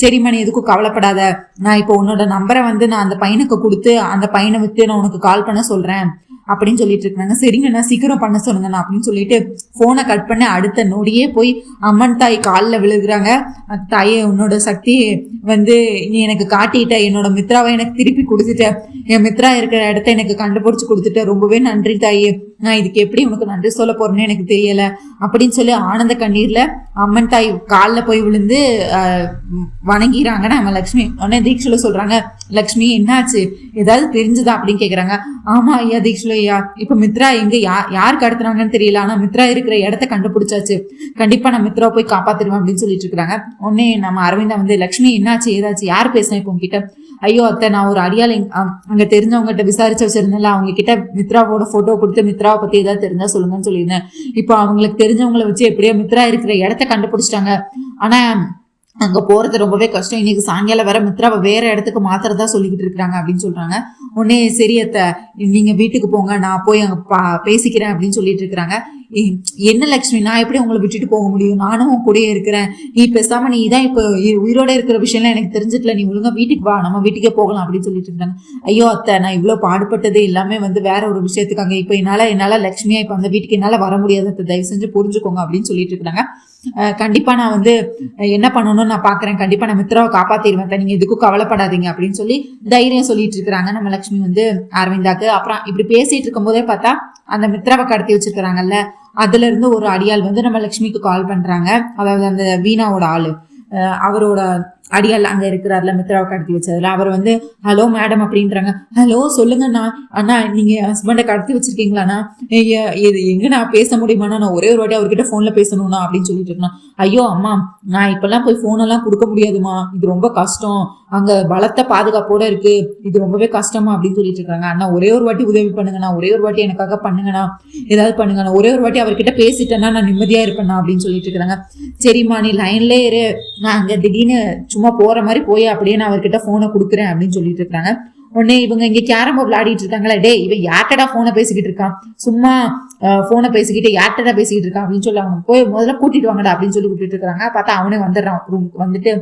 சரிம்மா நீ எதுக்கும் கவலைப்படாத, நான் இப்போ உன்னோட நம்பரை வந்து நான் அந்த பையனுக்கு கொடுத்து அந்த பையனை விட்டு நான் உனக்கு கால் பண்ண சொல்றேன் அப்படின்னு சொல்லிட்டு இருக்காங்க. சரிங்கண்ணா சீக்கிரம் பண்ண சொல்லுங்கண்ணா அப்படின்னு சொல்லிட்டு போனை கட் பண்ண அடுத்த நொடியே போய் அம்மன் தாய் காலில் விழுகுறாங்க. தாயே உன்னோட சக்தி வந்து நீ எனக்கு காட்டிட்ட, என்னோட மித்ராவை எனக்கு திருப்பி கொடுத்துட்ட, என் மித்ரா இருக்கிற இடத்த எனக்கு கண்டுபிடிச்சு கொடுத்துட்ட, ரொம்பவே நன்றி தாயே, நான் இதுக்கு எப்படி உனக்கு நன்றி சொல்ல போறேன்னு எனக்கு தெரியல அப்படின்னு சொல்லி ஆனந்த கண்ணீர்ல அம்மன் தாய் காலில் போய் விழுந்து வணங்கிறாங்க நம்ம லட்சுமி. உடனே தீக்ஷல சொல்றாங்க, லட்சுமி என்னாச்சு, ஏதாவது தெரிஞ்சுதா அப்படின்னு கேக்குறாங்க. ஆமா ஐயா தீக்ஷல ஐயா, இப்ப மித்ரா எங்க யார் கடத்துறாங்கன்னு தெரியல, ஆனா மித்ரா இருக்கிற இடத்த கண்டுபிடிச்சாச்சு, கண்டிப்பா நான் மித்ரா போய் காப்பாத்திருவேன் அப்படின்னு சொல்லிட்டு இருக்காங்க. உடனே நம்ம அரவிந்தா வந்து, லட்சுமி என்னாச்சு ஏதாச்சும், யார் பேசுறேன் இப்போ உங்ககிட்ட? ஐயோ அத்தை நான் ஒரு அடியால் அங்க தெரிஞ்சவங்ககிட்ட விசாரிச்சு வச்சிருந்தேன்ல, அவங்க கிட்ட மித்ராவோட போட்டோ கொடுத்து மித்ராவை பத்தி ஏதாவது தெரிஞ்சா சொல்லுங்கன்னு சொல்லியிருந்தேன். இப்போ அவங்களுக்கு தெரிஞ்சவங்களை வச்சு எப்படியோ மித்ரா இருக்கிற இடத்த கண்டுபிடிச்சிட்டாங்க. ஆனா அங்க போறது ரொம்பவே கஷ்டம், இன்னைக்கு சாயங்காலம் வர மித்ராவை வேற இடத்துக்கு மாத்திரதா சொல்லிக்கிட்டு இருக்காங்க அப்படின்னு சொல்றாங்க. உடனே சரியத்த நீங்க வீட்டுக்கு போங்க, நான் போய் அங்க பேசிக்கிறேன் அப்படின்னு சொல்லிட்டு இருக்கிறாங்க. என்ன லட்சுமி, நான் எப்படி உங்களை விட்டுட்டு போக முடியும், நானும் உன் கூடயே இருக்கிறேன், நீ பேசாம நீ தான் இப்போ உயிரோட இருக்கிற விஷயம்லாம் எனக்கு தெரிஞ்சிட்டல, நீ ஒழுங்கா வீட்டுக்கு வா, நம்ம வீட்டுக்கே போகலாம் அப்படின்னு சொல்லிட்டு இருக்காங்க. ஐயோ அத்தை நான் இவ்வளவு பாடுபட்டது எல்லாமே வந்து வேற ஒரு விஷயத்துக்காங்க, இப்போ என்னால லட்சுமியா இப்போ அந்த வீட்டுக்கு என்னால வர முடியாது அத்தை, தயவு செஞ்சு புரிஞ்சுக்கோங்க அப்படின்னு சொல்லிட்டு இருக்காங்க. கண்டிப்பா நான் வந்து என்ன பண்ணணும்னு நான் பாக்குறேன், கண்டிப்பா நான் மித்ராவை காப்பாத்திடுவேன், நீங்க எதுக்கும் கவலைப்படாதீங்க அப்படின்னு சொல்லி தைரியம் சொல்லிட்டு இருக்கிறாங்க நம்ம லட்சுமி வந்து அரவிந்தாக்கு. அப்புறம் இப்படி பேசிட்டு இருக்கும் போதே பார்த்தா அந்த மித்ராவை கடத்தி வச்சிருக்கிறாங்கல்ல, அதுல இருந்து ஒரு அடியாள் வந்து நம்ம லட்சுமிக்கு கால் பண்றாங்க. அதாவது அந்த வீணாவோட ஆளு, அவரோட அடியால் அங்க இருக்கிறாருல மித்ராவை கடத்தி வச்சதுல அவர் வந்து ஹலோ மேடம் அப்படின்றாங்க. ஹலோ சொல்லுங்கண்ணா, அண்ணா நீங்க ஹஸ்பண்டை கடத்தி வச்சிருக்கீங்களாண்ணா, இது எங்க நான் பேச முடியுமாண்ணா, நான் ஒரே ஒரு வாட்டி அவர்கிட்ட போன்ல பேசணும்னா அப்படின்னு சொல்லிட்டு இருக்கேன். ஐயோ அம்மா நான் இப்பெல்லாம் போய் போன் எல்லாம் கொடுக்க முடியாதுமா, இது ரொம்ப கஷ்டம், அங்க பலத்த பாதுகாப்போட இருக்கு, இது ரொம்பவே கஷ்டமா அப்படின்னு சொல்லிட்டு இருக்காங்க. அண்ணா ஒரே ஒரு வாட்டி உதவி பண்ணுங்கண்ணா, ஒரே ஒரு வாட்டி எனக்காக பண்ணுங்கண்ணா, ஏதாவது பண்ணுங்கண்ணா, ஒரே ஒரு வாட்டி அவர்கிட்ட பேசிட்டேன்னா நான் நிம்மதியா இருப்பேண்ணா அப்படின்னு சொல்லிட்டு இருக்காங்க. சரிம்மா நீ லைன்லே இரு, நான் அங்க திடீர்னு சும்மா போற மாதிரி போய் அப்படியே நான் அவர்கிட்ட போனை கொடுக்குறேன் அப்படின்னு சொல்லிட்டு இருக்காங்க. உடனே இவங்க இங்க கேரம் போர்டு விளையாடிட்டு இருக்காங்களா, டே இவன் யார்டா போனை பேசிக்கிட்டு இருக்கான், சும்மா போனை பேசிக்கிட்டு யார்டா பேசிக்கிட்டு இருக்கான் அப்படின்னு சொல்லி அவங்க போய் முதல்ல கூட்டிட்டு வாங்கடா அப்படின்னு சொல்லி கூட்டிட்டு இருக்காங்க. பார்த்தா அவனே வந்துடுறான் ரூமுக்கு, வந்துட்டு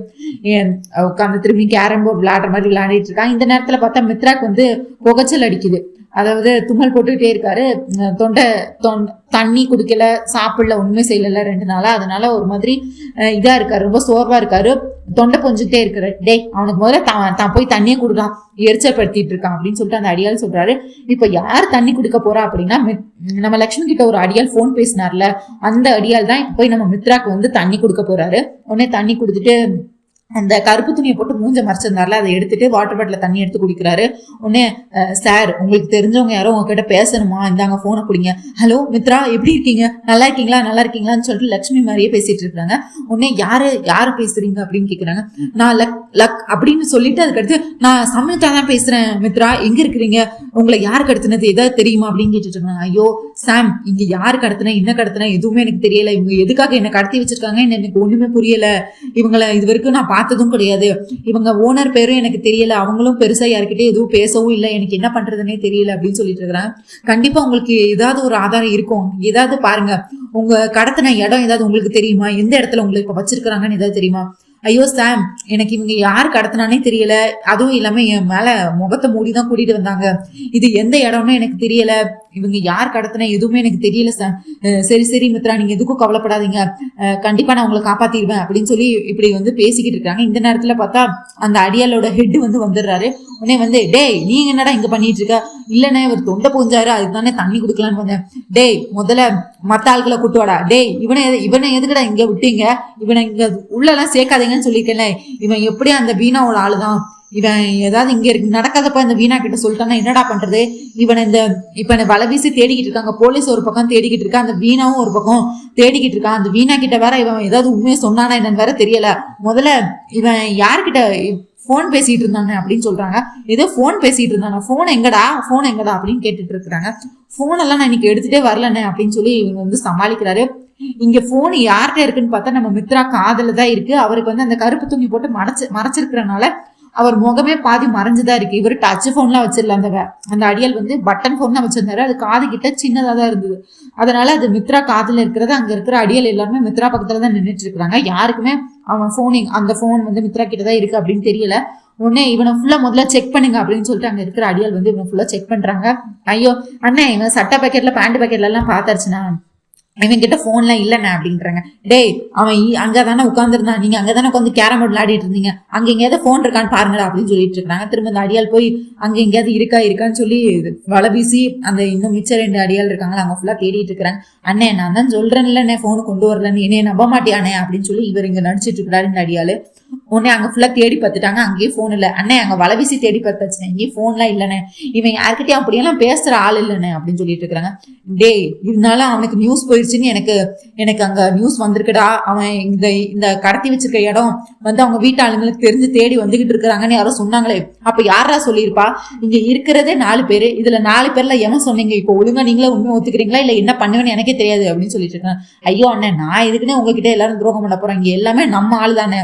உட்காந்து திரும்பி கேரம் போர்டு விளையாடுற மாதிரி விளையாடிட்டு இருக்கான். இந்த நேரத்துல பார்த்தா மித்ராக்கு வந்து புகைச்சல் அடிக்குது, அதாவது தும்மல் போட்டுக்கிட்டே இருக்காரு, தண்ணி குடிக்கல, சாப்பிடல, உண்மை செய்யல 2 நாளா, அதனால ஒரு மாதிரி இதா இருக்காரு, ரொம்ப சோர்வா இருக்காரு, தொண்டை கொஞ்சிட்டே இருக்கிற. டேய் அவனுக்கு முதல்ல தான் போய் தண்ணியே குடுக்கான், எரிச்சப்படுத்திட்டு இருக்கான் அப்படின்னு சொல்லிட்டு அந்த அடியால் சொல்றாரு. இப்ப யார் தண்ணி குடிக்க போறா அப்படின்னா நம்ம லட்சுமி கிட்ட ஒரு அடியால் போன் பேசினார்ல, அந்த அடியால் தான் போய் நம்ம மித்ராக்கு வந்து தண்ணி கொடுக்க போறாரு. உடனே தண்ணி கொடுத்துட்டு அந்த கருப்பு துணியை போட்டு மூஞ்ச மறைச்சிருந்தாருல, அதை எடுத்துட்டு வாட்டர் பாட்டில தண்ணி எடுத்து குடிக்கிறாரு. உடனே சார் உங்களுக்கு தெரிஞ்சவங்க யாரோ உங்ககிட்ட பேசணுமா, இந்தாங்க போனை குடிங்க. ஹலோ மித்ரா எப்படி இருக்கீங்க, நல்லா இருக்கீங்களா, நல்லா இருக்கீங்களான்னு சொல்லிட்டு லட்சுமி மாதிரியே பேசிட்டு இருக்காங்க. உடனே யாரு பேசுறீங்க அப்படின்னு கேக்குறாங்க. நான் லக் அப்படின்னு சொல்லிட்டு அதுக்கடுத்து நான் சமயத்தா தான் பேசுறேன் மித்ரா, எங்க இருக்கிறீங்க, உங்களை யார் கடத்தினது ஏதாவது தெரியுமா அப்படின்னு கேட்டுட்டு இருக்காங்க. ஐயோ சாம் இங்க யாரு கடத்தினா என்ன கடத்தினா எதுவுமே எனக்கு தெரியல, இவங்க எதுக்காக என்ன கடத்தி வச்சிருக்காங்க எனக்கு ஒண்ணுமே புரியல, இவங்களை இது வரைக்கும் நான் பார்த்ததும் கிடையாது, இவங்க ஓனர் பேரும் எனக்கு தெரியல, அவங்களும் பெருசா யாருக்கிட்டே எதுவும் பேசவும் இல்லை, எனக்கு என்ன பண்றதுன்னே தெரியல அப்படின்னு சொல்லிட்டு இருக்கிறாங்க. கண்டிப்பா உங்களுக்கு ஏதாவது ஒரு ஆதாரம் இருக்கும், ஏதாவது பாருங்க, உங்க கடத்தின இடம் ஏதாவது உங்களுக்கு தெரியுமா, எந்த இடத்துல உங்களுக்கு இப்ப வச்சிருக்கிறாங்கன்னு ஏதாவது தெரியுமா. ஐயோ சாம் எனக்கு இவங்க யாரு கடத்தினானே தெரியல, அதுவும் இல்லாம என் மேல முகத்தை மூடிதான் கூட்டிட்டு வந்தாங்க, இது எந்த இடம்னு எனக்கு தெரியல, இவங்க யார் கடத்தினா எதுவுமே எனக்கு தெரியல சாம். சரி மித்ரா நீங்க எதுக்கும் கவலைப்படாதீங்க, கண்டிப்பா நான் உங்களை காப்பாத்திடுவேன் அப்படின்னு சொல்லி இப்படி வந்து பேசிக்கிட்டு இருக்காங்க. இந்த நேரத்துல பார்த்தா அந்த அடியாலோட ஹெட் வந்து வந்துடுறாரு. உடனே வந்து டேய் நீங்க என்னடா இங்க பண்ணிட்டு இருக்க, இல்லண்ணே இவர் தொண்டை பூஞ்சாரு அதுதானே தண்ணி குடுக்கலான்னு வந்தேன், டேய் முதல்ல மத்த ஆட்களை கூட்டுவாடா, டேய் இவனை எதுக்கடா இங்க விட்டீங்க, இவனை இங்க உள்ள எல்லாம் சேர்க்காதீங்கன்னு சொல்லிட்டேன்ல, இவன் எப்படி அந்த வீணாவோட ஆளுதான், இவன் ஏதாவது இங்க இருக்கு நடக்காதப்ப இந்த வீணா கிட்ட சொல்லிட்டானா என்னடா பண்றது, இவனை இப்ப வலை வீசி தேடிக்கிட்டு இருக்காங்க, போலீஸ் ஒரு பக்கம் தேடிக்கிட்டு இருக்கா, அந்த வீணாவும் ஒரு பக்கம் தேடிக்கிட்டு இருக்கான், அந்த வீணா கிட்ட வேற இவன் ஏதாவது உண்மையை சொன்னானா என்னன்னு வேற தெரியல, முதல்ல இவன் யாருக்கிட்ட போன் பேசிட்டு இருந்தாங்க அப்படின்னு சொல்றாங்க. ஏதோ போன் பேசிட்டு இருந்தாங்க, போன் எங்கடா அப்படின்னு கேட்டுட்டு இருக்கிறாங்க. போன் எல்லாம் நான் இன்னைக்கு எடுத்துட்டே வரலண்ணே அப்படின்னு சொல்லி இவங்க வந்து சமாளிக்கிறாரு. இங்க போன் யார்கிட்ட இருக்குன்னு பார்த்தா நம்ம மித்ரா காதுல தான் இருக்கு. அவருக்கு வந்து அந்த கருப்பு துணி போட்டு மறைச்சிருக்கிறனால அவர் முகமே பாதி மறைஞ்சுதான் இருக்கு. இவர் டச் போன்லாம் வச்சிடல, அந்த அடியால் வந்து பட்டன் போன் தான் வச்சிருந்தாரு, அது காது கிட்ட சின்னதா தான் இருந்தது, அதனால அது மித்ரா காதுல இருக்கிறது. அங்க இருக்கிற அடியால் எல்லாருமே மித்ரா பக்கத்துல தான் நின்றுட்டு இருக்கிறாங்க. யாருக்குமே அவன் அந்த போன் வந்து மித்ரா கிட்டதான் இருக்கு அப்படின்னு தெரியல. உடனே இவனை ஃபுல்லா முதல்ல செக் பண்ணுங்க அப்படின்னு சொல்லிட்டு அங்க இருக்கிற அடியால் வந்து இவனை ஃபுல்லா செக் பண்றாங்க. ஐயோ அண்ணா இவன் சட்டை பாக்கெட்ல பேண்ட் பாக்கெட்ல எல்லாம் பாத்தாருச்சுன்னா இவன் கிட்ட போன்லாம் இல்லண்ணே அப்படின்றாங்க. டேய் அவன் அங்கதானே உட்காந்துருந்தான், நீங்க அங்கதானே உட்காந்து கேரம் போர்டு விளையாடிட்டு இருந்தீங்க, அங்க எங்கேயாவது போன் இருக்கான்னு பாருங்களா அப்படின்னு சொல்லிட்டு இருக்காங்க. திரும்ப அந்த அடியால் போய் அங்க எங்கேயாவது இருக்கான்னு சொல்லி வலை வீசி அந்த இன்னும் மிச்ச 2 அடியால் இருக்காங்களா அவங்க ஃபுல்லா தேடிட்டு இருக்கிறாங்க. அண்ணே நான் தான் சொல்றேன்லண்ணே போன் கொண்டு வரலன்னு, என்னைய நம்ப மாட்டியானே அப்படின்னு சொல்லி இவர் இங்க நடிச்சிட்டு இருக்கிறாரு இந்த அடியாலு. உடனே அங்க ஃபுல்லா தேடி பார்த்துட்டாங்க, அங்கேயே போன் இல்ல. அண்ணே அங்க வலை வீசி தேடி பார்த்தாச்சுண்ணே, இங்கேயே போன்லாம் இல்லண்ணே, இவன் யாருக்கிட்டையும் அப்படியெல்லாம் பேசுற ஆள் இல்லண்ணே அப்படின்னு சொல்லிட்டு இருக்கிறாங்க. டேய் இருந்தாலும் அவனுக்கு நியூஸ் போயிடுச்சுன்னு எனக்கு அங்க நியூஸ் வந்திருக்குடா, அவன் இந்த கடத்தி வச்சிருக்க இடம் வந்து அவங்க வீட்டு ஆளுங்களுக்கு தெரிஞ்சு தேடி வந்துகிட்டு இருக்கிறாங்கன்னு யாரோ சொன்னாங்களே, அப்ப யாரா சொல்லியிருப்பா, இங்க இருக்கிறதே 4 பேரு, இதுல 4 பேர்ல எவன் சொன்னீங்க, இப்போ ஒழுங்கா நீங்களே உண்மை ஒத்துக்கிறீங்களா இல்ல என்ன பண்ணுவேன்னு எனக்கே தெரியாது அப்படின்னு சொல்லிட்டு இருக்கேன். ஐயோ அண்ணன் நான் எதுக்குன்னே உங்ககிட்ட எல்லாரும் துரோகம் பண்ண போறேன், இங்க எல்லாமே நம்ம ஆள் தானே,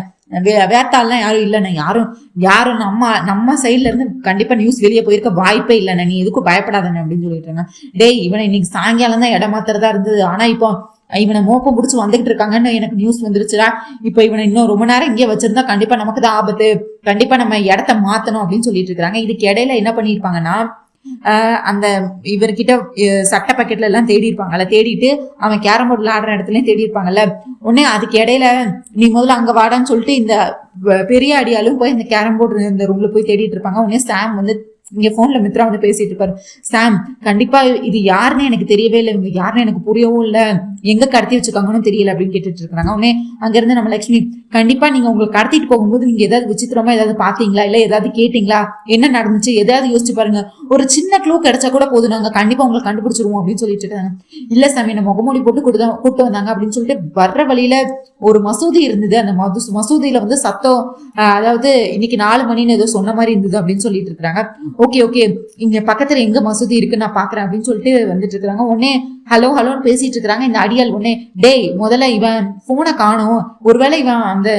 வேத்தாள்லாம் யாரும் இல்லைண்ணே, யாரும் நம்ம சைட்ல இருந்து கண்டிப்பா நியூஸ் வெளியே போயிருக்க வாய்ப்பே இல்லைண்ணே, நீ எதுக்கும் பயப்படாதானே அப்படின்னு சொல்லிட்டு இருக்காங்க. டேய் இவனை இன்னைக்கு சாயங்காலம் தான் இடமாத்துறதா இருந்தது, ஆனா இப்போ இவனை மோப்பம் பிடிச்சி வந்துகிட்டு இருக்காங்கன்னு எனக்கு நியூஸ் வந்துருச்சுடா, இப்போ இவனை இன்னும் ரொம்ப நேரம் இங்கே வச்சிருந்தா கண்டிப்பா நமக்கு தான் ஆபத்து, கண்டிப்பா நம்ம இடத்த மாத்தணும் அப்படின்னு சொல்லிட்டு இருக்காங்க. இதுக்கு இடையில என்ன பண்ணிருப்பாங்கன்னா அந்த இவர்கிட்ட சட்டை பாக்கெட்ல எல்லாம் தேடி இருப்பாங்கல்ல, தேடிட்டு அவன் கேரம் போர்டு விளையாடுற இடத்துலயும் தேடி இருப்பாங்கல்ல. உடனே அதுக்கு இடையில நீ முதல்ல அங்க வாடான்னு சொல்லிட்டு இந்த பெரிய அடியாலும் போய் இந்த கேரம் போர்டு இந்த ரூம்ல போய் தேடிட்டு இருப்பாங்க. உடனே சாம் வந்து இங்க போன்ல மித்ரா வந்து பேசிட்டு இருப்பாரு. சாம், கண்டிப்பா இது யாருன்னு எனக்கு தெரியவே இல்லை, இவங்க யாருன்னு எனக்கு புரியவும் இல்லை, எங்க கடத்தி வச்சிருக்காங்கன்னு தெரியல அப்படின்னு கேட்டுட்டு இருக்காங்க. உடனே அங்க இருந்து நம்ம லட்சுமி, கண்டிப்பா நீங்க உங்களுக்கு கடத்திட்டு போகும்போது நீங்க ஏதாவது விசித்திரமா ஏதாவது பாத்தீங்களா, இல்ல ஏதாவது கேட்டீங்களா, என்ன நடந்துச்சு, ஏதாவது யோசிச்சு பாருங்க, ஒரு சின்ன க்ளூ கிடைச்சா கூட போதும், நாங்க கண்டிப்பா உங்களை கண்டுபிடிச்சிருவோம் அப்படின்னு சொல்லிட்டு இருக்காங்க. இல்ல சாமி, என்ன முகமூடி போட்டு கூட்டு வந்தாங்க அப்படின்னு சொல்லிட்டு வர்ற வழியில ஒரு மசூதி இருந்தது, அந்த மசூதியில வந்து சத்தம், அதாவது இன்னைக்கு 4 மணின்னு ஏதோ சொன்ன மாதிரி இருந்தது அப்படின்னு சொல்லிட்டு இருக்காங்க. ஓகே ஓகே, இங்க பக்கத்துல எங்க மசூதி இருக்கு நான் பாக்குறேன் அப்படின்னு சொல்லிட்டு வந்துட்டு இருக்காங்க. உடனே ஹலோ ஹலோன்னு பேசிட்டு இருக்காங்க. இந்த அடியால் உடனே, டேய் முதல்ல இவன் போனை காணும், ஒருவேளை இவன் அந்த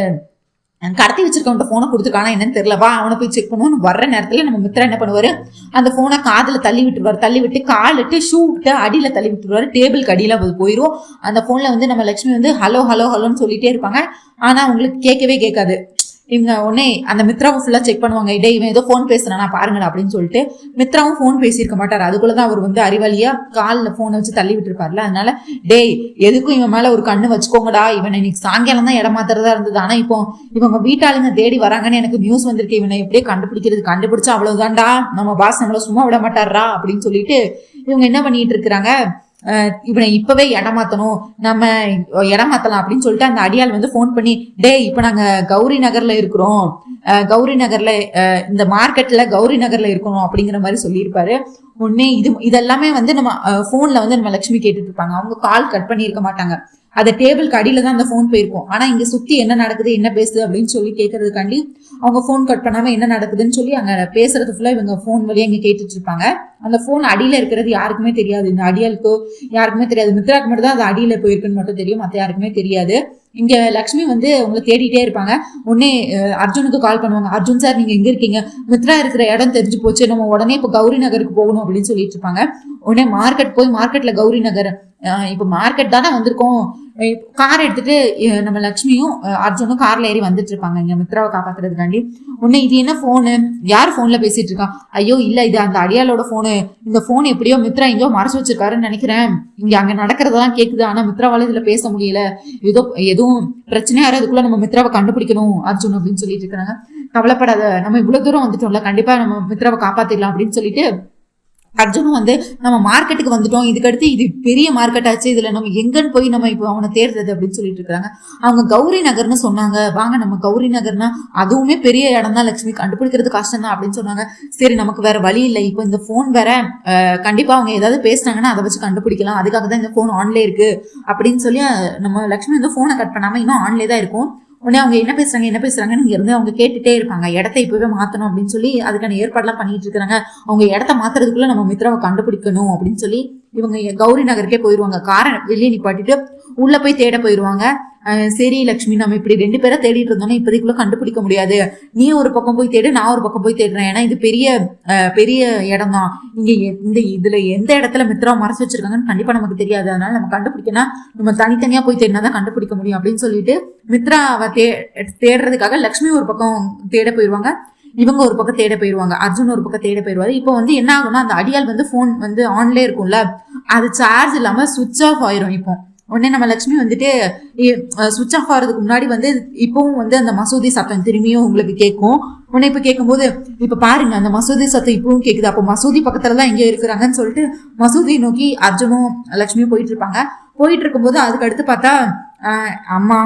கடத்தி வச்சிருக்கவன்ட்ட போனை கொடுத்துருக்கானா என்னன்னு தெரியல, வா அவனை போய் செக் பண்ணுவோம். வர்ற நேரத்துல நம்ம மித்ரா என்ன பண்ணுவாரு, அந்த போனை காதுல தள்ளி விட்டுருவாரு, தள்ளி விட்டு காலிட்டு ஷூ விட்டு அடியில தள்ளி விட்டுருவாரு, டேபிளுக்கு அடியில போயிரும். அந்த போன்ல வந்து நம்ம லட்சுமி வந்து ஹலோ ஹலோ ஹலோன்னு சொல்லிட்டே இருப்பாங்க. ஆனா அவங்களுக்கு கேட்கவே கேட்காது. இவங்க உடனே அந்த மித்ராவும் ஃபுல்லா செக் பண்ணுவாங்க, இடே இவன் ஏதோ போன் பேசுறானா பாருங்கடா அப்படின்னு சொல்லிட்டு. மித்ராவும் போன் பேசியிருக்க மாட்டார், அதுக்குள்ளதான் அவர் வந்து அறிவாளியா காலில் போனை வச்சு தள்ளி விட்டுருப்பார்ல. அதனால டேய் எதுக்கும் இவன் மேல ஒரு கண்ணு வச்சுக்கோங்கடா, இவனை இன்னைக்கு சாயங்காலம் தான் இடமாத்துறதா இருந்தது, ஆனா இப்போ இவங்க வீட்டாளுங்க தேடி வராங்கன்னு எனக்கு நியூஸ் வந்திருக்கு, இவனை எப்படியே கண்டுபிடிச்சா அவ்வளவுதான்டா, நம்ம பாஸ் நம்மள சும்மா விட மாட்டாரா அப்படின்னு சொல்லிட்டு இவங்க என்ன பண்ணிட்டு இருக்கிறாங்க, இவனை இப்பவே இடமாத்தணும், நம்ம இடமாத்தலாம் அப்படின்னு சொல்லிட்டு அந்த அடியால் வந்து போன் பண்ணி, டேய் இப்ப நாங்க கௌரி நகர்ல இருக்கிறோம், கௌரி நகர்ல இந்த மார்க்கெட்ல கௌரி நகர்ல இருக்கணும் அப்படிங்கிற மாதிரி சொல்லியிருப்பாரு. உடனே இதெல்லாமே வந்து நம்ம போன்ல வந்து நம்ம லட்சுமி கேட்டுட்டு இருப்பாங்க. அவங்க கால் கட் பண்ணியிருக்க மாட்டாங்க, அந்த டேபிளுக்கு அடியில தான் அந்த போன் போயிருக்கும். ஆனா இங்க சுத்தி என்ன நடக்குது என்ன பேசுது அப்படின்னு சொல்லி கேட்கறதுக்காண்டி அவங்க போன் கட் பண்ணாம என்ன நடக்குதுன்னு சொல்லி அங்க பேசுறது ஃபுல்லா இவங்க போன் வழியா இங்க கேட்டுட்டு இருப்பாங்க. அந்த போன் அடியில இருக்கிறது யாருக்குமே தெரியாது, இந்த அடியாளுக்கோ யாருக்குமே தெரியாது, மித்ராக்கு மட்டும் தான் அது அடியில போயிருக்குன்னு மட்டும் தெரியும், மத்த யாருக்குமே தெரியாது. இங்க லக்ஷ்மி வந்து உங்களை தேடிட்டே இருப்பாங்க. உடனே அர்ஜுனுக்கு கால் பண்ணுவாங்க, அர்ஜுன் சார் நீங்க எங்க இருக்கீங்க, மித்ரா இருக்கிற இடம் தெரிஞ்சு போச்சு, நம்ம உடனே இப்ப கௌரி நகருக்கு போகணும் அப்படின்னு சொல்லிட்டு இருப்பாங்க. உடனே மார்க்கெட்ல கௌரி நகர், இப்ப மார்க்கெட் தானே வந்திருக்கோம், கார் எடுத்துட்டு நம்ம லட்சுமியும் அர்ஜுனும் கார்ல ஏறி வந்துட்டு இருப்பாங்க இங்க மித்ராவை காப்பாத்துறதுக்காண்டி. உடனே இது என்ன போனு, யார் போன்ல பேசிட்டு இருக்கா, ஐயோ இல்ல இது அந்த அடியாளோட போனு, இந்த போன் எப்படியோ மித்ரா எங்கேயோ மறைச்சு வச்சிருக்காருன்னு நினைக்கிறேன், இங்க அங்க நடக்கிறதெல்லாம் கேக்குது, ஆனா மித்ராவால இதுல பேச முடியல, எதுவும் பிரச்சனையா அதுக்குள்ள நம்ம மித்ராவை கண்டுபிடிக்கணும் அர்ஜுன் அப்படின்னு சொல்லிட்டு இருக்காங்க. கவலைப்படாத, நம்ம இவ்வளவு தூரம் வந்துட்டோம்ல, கண்டிப்பா நம்ம மித்ராவை காப்பாத்திடலாம் அப்படின்னு சொல்லிட்டு அர்ஜுனும் வந்து நம்ம மார்க்கெட்டுக்கு வந்துட்டோம், இதுக்கடுத்து இது பெரிய மார்க்கெட் ஆச்சு, இதுல நம்ம எங்கன்னு போய் நம்ம இப்போ அவனை தேடுறது அப்படின்னு சொல்லிட்டு இருக்காங்க. அவங்க கௌரி நகர்னு சொன்னாங்க, வாங்க நம்ம கௌரி நகர்னா அதுவுமே பெரிய இடம் தான் லட்சுமி, கண்டுபிடிக்கிறது கஷ்டம் தான் அப்படின்னு சொன்னாங்க. சரி நமக்கு வேற வழி இல்லை, இப்போ இந்த போன் வேற கண்டிப்பா அவங்க ஏதாவது பேசினாங்கன்னா அதை வச்சு கண்டுபிடிக்கலாம், அதுக்காக தான் இந்த போன் ஆன்லே இருக்கு அப்படின்னு சொல்லி நம்ம லட்சுமி வந்து போனை கட் பண்ணாம இன்னும் ஆன்லே தான் இருக்கும். உடனே அவங்க என்ன பேசுறாங்கன்னு இங்க இருந்து அவங்க கேட்டுட்டே இருப்பாங்க, இடத்த இப்பவே மாத்தணும் அப்படின்னு சொல்லி அதுக்கான ஏற்பாடுலாம் பண்ணிட்டு இருக்காங்க. அவங்க இடத்த மாத்துறதுக்குள்ள நம்ம மித்ராவை கண்டுபிடிக்கணும் அப்படின்னு சொல்லி இவங்க கௌரி நகருக்கே போயிருவாங்க, காரை வெளியே நிப்பாட்டிட்டு உள்ள போய் தேட போயிருவாங்க. சரி லட்சுமி, நம்ம இப்படி 2 பேரை தேடிட்டு இருந்தோம்னா இப்போதைக்குள்ள கண்டுபிடிக்க முடியாது, நீ ஒரு பக்கம் போய் தேடு, நான் ஒரு பக்கம் போய் தேடுறேன், ஏன்னா இது பெரிய இடம் தான், இங்க இதுல எந்த இடத்துல மித்ரா மறைச்சு வச்சிருக்காங்கன்னு கண்டிப்பா நமக்கு தெரியாது, அதனால நம்ம கண்டுபிடிக்கணும், நம்ம தனித்தனியா போய் தேடினாதான் கண்டுபிடிக்க முடியும் அப்படின்னு சொல்லிட்டு மித்ராவை தேடுறதுக்காக லட்சுமி ஒரு பக்கம் தேட போயிருவாங்க, இவங்க ஒரு பக்கம் தேட போயிருவாங்க, அர்ஜுன் ஒரு பக்கம் தேட போயிருவாரு. இப்போ வந்து என்ன ஆகும்னா அந்த அடியால் வந்து போன் வந்து ஆன்லே இருக்கும்ல, அது சார்ஜ் இல்லாம சுவிட்ச் ஆஃப் ஆயிரும். இப்போ உடனே நம்ம லட்சுமி வந்துட்டு சுவிட்ச் ஆஃப் ஆகிறதுக்கு முன்னாடி வந்து இப்பவும் வந்து அந்த மசூதி சத்தம் திரும்பியும் உங்களுக்கு கேட்கும். உடனே இப்ப கேட்கும்போது இப்ப பாருங்க அந்த மசூதி சத்தம் இப்பவும் கேக்குது, அப்போ மசூதி பக்கத்துலதான் எங்க இருக்கிறாங்கன்னு சொல்லிட்டு மசூதியை நோக்கி அர்ஜுனும் லட்சுமியும் போயிட்டு இருப்பாங்க. போயிட்டு இருக்கும்போது அதுக்கு அடுத்து பார்த்தா அம்மா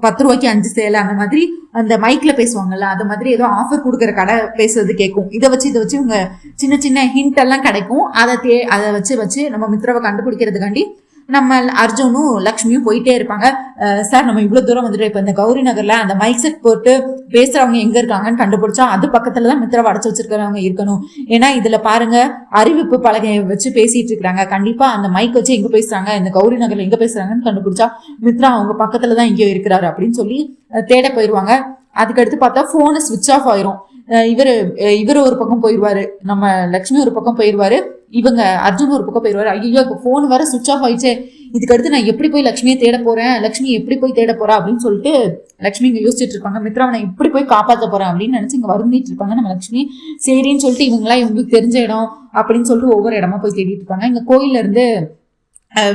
10 ரூபாய்க்கு 5 சேலை அந்த மாதிரி அந்த மைக்ல பேசுவாங்கல்ல, அது மாதிரி ஏதோ ஆஃபர் கொடுக்குற கடை பேசுறது கேட்கும். இதை வச்சு இவங்க சின்ன சின்ன ஹிண்ட் எல்லாம் கிடைக்கும், அதை வச்சு நம்ம மித்ராவை கண்டுபிடிக்கிறதுக்காண்டி நம்ம அர்ஜுனும் லக்ஷ்மியும் போயிட்டே இருப்பாங்க. சார் நம்ம இவ்வளவு தூரம் வந்துட்டு இப்ப இந்த கௌரி நகர்ல அந்த மைக் செட் போட்டு பேசுறவங்க எங்க இருக்காங்கன்னு கண்டுபிடிச்சா அது பக்கத்துலதான் மித்ராவை அடைச்சு வச்சிருக்கிறவங்க இருக்கணும். ஏன்னா இதுல பாருங்க அறிவிப்பு பலகையை வச்சு பேசிட்டு இருக்காங்க, கண்டிப்பா அந்த மைக் வச்சு எங்க பேசுறாங்க, இந்த கௌரி நகர்ல எங்க பேசுறாங்கன்னு கண்டுபிடிச்சா மித்ரா அவங்க பக்கத்துலதான் இங்கேயோ இருக்கிறாரு அப்படின்னு சொல்லி தேட போயிருவாங்க. அதுக்கடுத்து பார்த்தா போனு சுவிட்ச் ஆஃப் ஆயிரும். இவரு ஒரு பக்கம் போயிடுவாரு, நம்ம லட்சுமி ஒரு பக்கம் போயிடுவாரு, இவங்க அர்ஜுன் ஒரு பக்கம் போயிடுவாரு. ஐயோ இப்போ போன் வேற சுவிட்ச் ஆஃப் ஆயிடுச்சு, இதுக்கு அடுத்து நான் எப்படி போய் லட்சுமியை தேட போறேன், லட்சுமி எப்படி போய் தேட போறா அப்படின்னு சொல்லிட்டு லட்சுமி இங்க யோசிச்சுட்டு இருப்பாங்க. மித்ராவை நான் இப்படி போய் காப்பாற்ற போறேன் அப்படின்னு நினைச்சு இங்க வருந்திட்டு இருப்பாங்க. நம்ம லட்சுமி சரின்னு சொல்லிட்டு இவங்களுக்கு தெரிஞ்ச இடம் அப்படின்னு சொல்லிட்டு ஒவ்வொரு இடமா போய் தேடிட்டு இருப்பாங்க. இங்க கோயில்ல இருந்து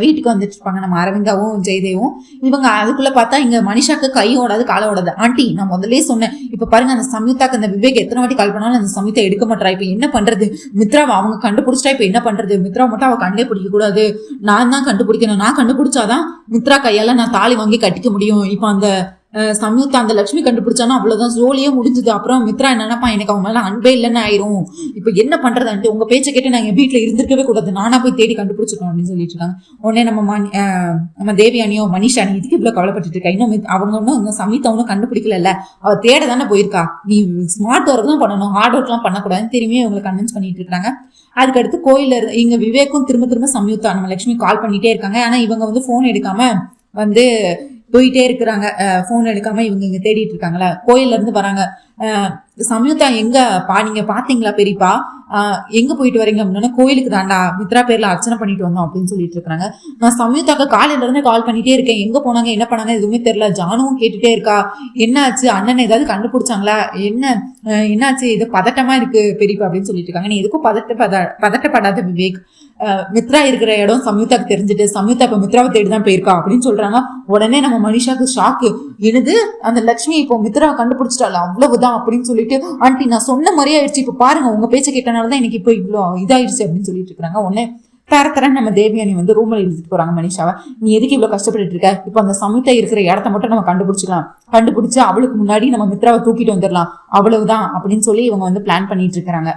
வீட்டுக்கு வந்துட்டு இருப்பாங்க நம்ம அரவிந்தாவும் ஜெயதேவும். இவங்க அதுக்குள்ள பார்த்தா இங்க மனிஷாக்கு கை ஓடாது காலை ஓடாது. ஆண்டி நான் முதல்ல சொன்னேன், இப்ப பாருங்க அந்த சம்யுக்தாக்கு அந்த விவேக் எத்தனை வாட்டி கால் பண்ணாலும் அந்த சம்யுக்தா எடுக்க மாட்டா, இப்ப என்ன பண்றது, மித்ராவை அவங்க கண்டுபிடிச்சிட்டா இப்ப என்ன பண்றது, மித்ரா மட்டும் அவ கண்டே பிடிக்க கூடாது, நான் தான் கண்டுபிடிக்கணும், நான் கண்டுபிடிச்சாதான் மித்ரா கையால நான் தாலி வாங்கி கட்டிக்க முடியும். இப்ப அந்த சம்யுக்தா அந்த லட்சுமி கண்டுபிடிச்சானா அவ்வளவுதான், ஜோலியே முடிஞ்சது. அப்புறம் மித்ரா என்னன்னா எனக்கு அவன் மேல அன்பே இல்லைன்னு ஆயிரும், இப்ப என்ன பண்றதான்ட்டு உங்க பேச்சை கேட்டு நான் என் வீட்டுல இருந்திருக்கவே கூடாது, நானா போய் தேடி கண்டுபிடிச்சிருக்கோம் அப்படின்னு சொல்லிட்டு இருக்காங்க. உடனே நம்ம தேவியானியோ மனிஷா நீ இதுக்கு இவ்வளவு கவலைப்பட்டு இருக்கா, இன்னும் அவங்க ஒன்னும் சம்யுக்தா ஒன்னும் கண்டுபிடிக்கல, அவ தேட தானே போயிருக்கா, நீ ஸ்மார்ட் ஒர்க் தான் பண்ணணும், ஹார்ட் ஒர்க் எல்லாம் பண்ணக்கூடாதுன்னு திரும்பியும் இவங்களை கன்வின்ஸ் பண்ணிட்டு இருக்காங்க. அதுக்கடுத்து கோயில இங்க விவேக்கும் திரும்ப சம்யுக்தா நம்ம லட்சுமி கால் பண்ணிட்டே இருக்காங்க. ஆனா இவங்க வந்து போன் எடுக்காம வந்து போயிட்டே இருக்கிறாங்க, போன் எடுக்காம இவங்க இங்க தேடிட்டு இருக்காங்களா. கோயில்ல இருந்து வராங்க, சம்யுக்தா எங்க நீங்க பாத்தீங்களா பெரியப்பா, எங்க போயிட்டு வரீங்க அப்படின்னா கோயிலுக்கு தாண்டா மித்ரா பேர்ல அர்ச்சனை பண்ணிட்டு வந்தோம் அப்படின்னு சொல்லிட்டு இருக்காங்க. நான் சம்யுக்தாக்கு காலையில இருந்து கால் பண்ணிட்டே இருக்கேன், எங்க போனாங்க என்ன பண்ணாங்க எதுவுமே தெரியல, ஜானுவும் கேட்டுட்டே இருக்கா, என்னாச்சு அண்ணன் ஏதாவது கண்டுபிடிச்சாங்களா, என்னாச்சு இது பதட்டமா இருக்கு பெரியப்பா அப்படின்னு சொல்லிட்டு இருக்காங்க. நீ எதுக்கும் பதட்டப்படாத விவேக், மித்ரா இருக்கிற இடம் சம்யுக்தாக்கு தெரிஞ்சுட்டு சம்யுக்தா இப்ப மித்ராவை தேடிதான் போயிருக்கா அப்படின்னு சொல்றாங்க. உடனே நம்ம மனிஷாக்கு ஷாக்கு, எனது அந்த லட்சுமி இப்போ மித்ராவை கண்டுபிடிச்சிட்டால அவ்வளவுதான் அப்படின்னு சொல்லிட்டு, ஆண்டி நான் சொன்ன மாதிரியே ஆயிடுச்சு, இப்ப பாருங்க உங்க பேச்சை கேட்டனாலதான் எனக்கு இப்போ இவ்வளவு இதாயிடுச்சு அப்படின்னு சொல்லிட்டு இருக்காங்க. உடனே தரத்தர நம்ம தேவியானி வந்து ரூம்ல எழுதிட்டு போறாங்க மனிஷாவை, நீ எதுக்கு இவ்வளவு கஷ்டப்பட்டு இருக்க, இப்ப அந்த சம்யுக்தா இருக்கிற இடத்த மட்டும் நம்ம கண்டுபிடிச்சு அவளுக்கு முன்னாடி நம்ம மித்ராவை தூக்கிட்டு வந்துடலாம் அவ்வளவுதான் அப்படின்னு சொல்லி இவங்க வந்து பிளான் பண்ணிட்டு இருக்காங்க.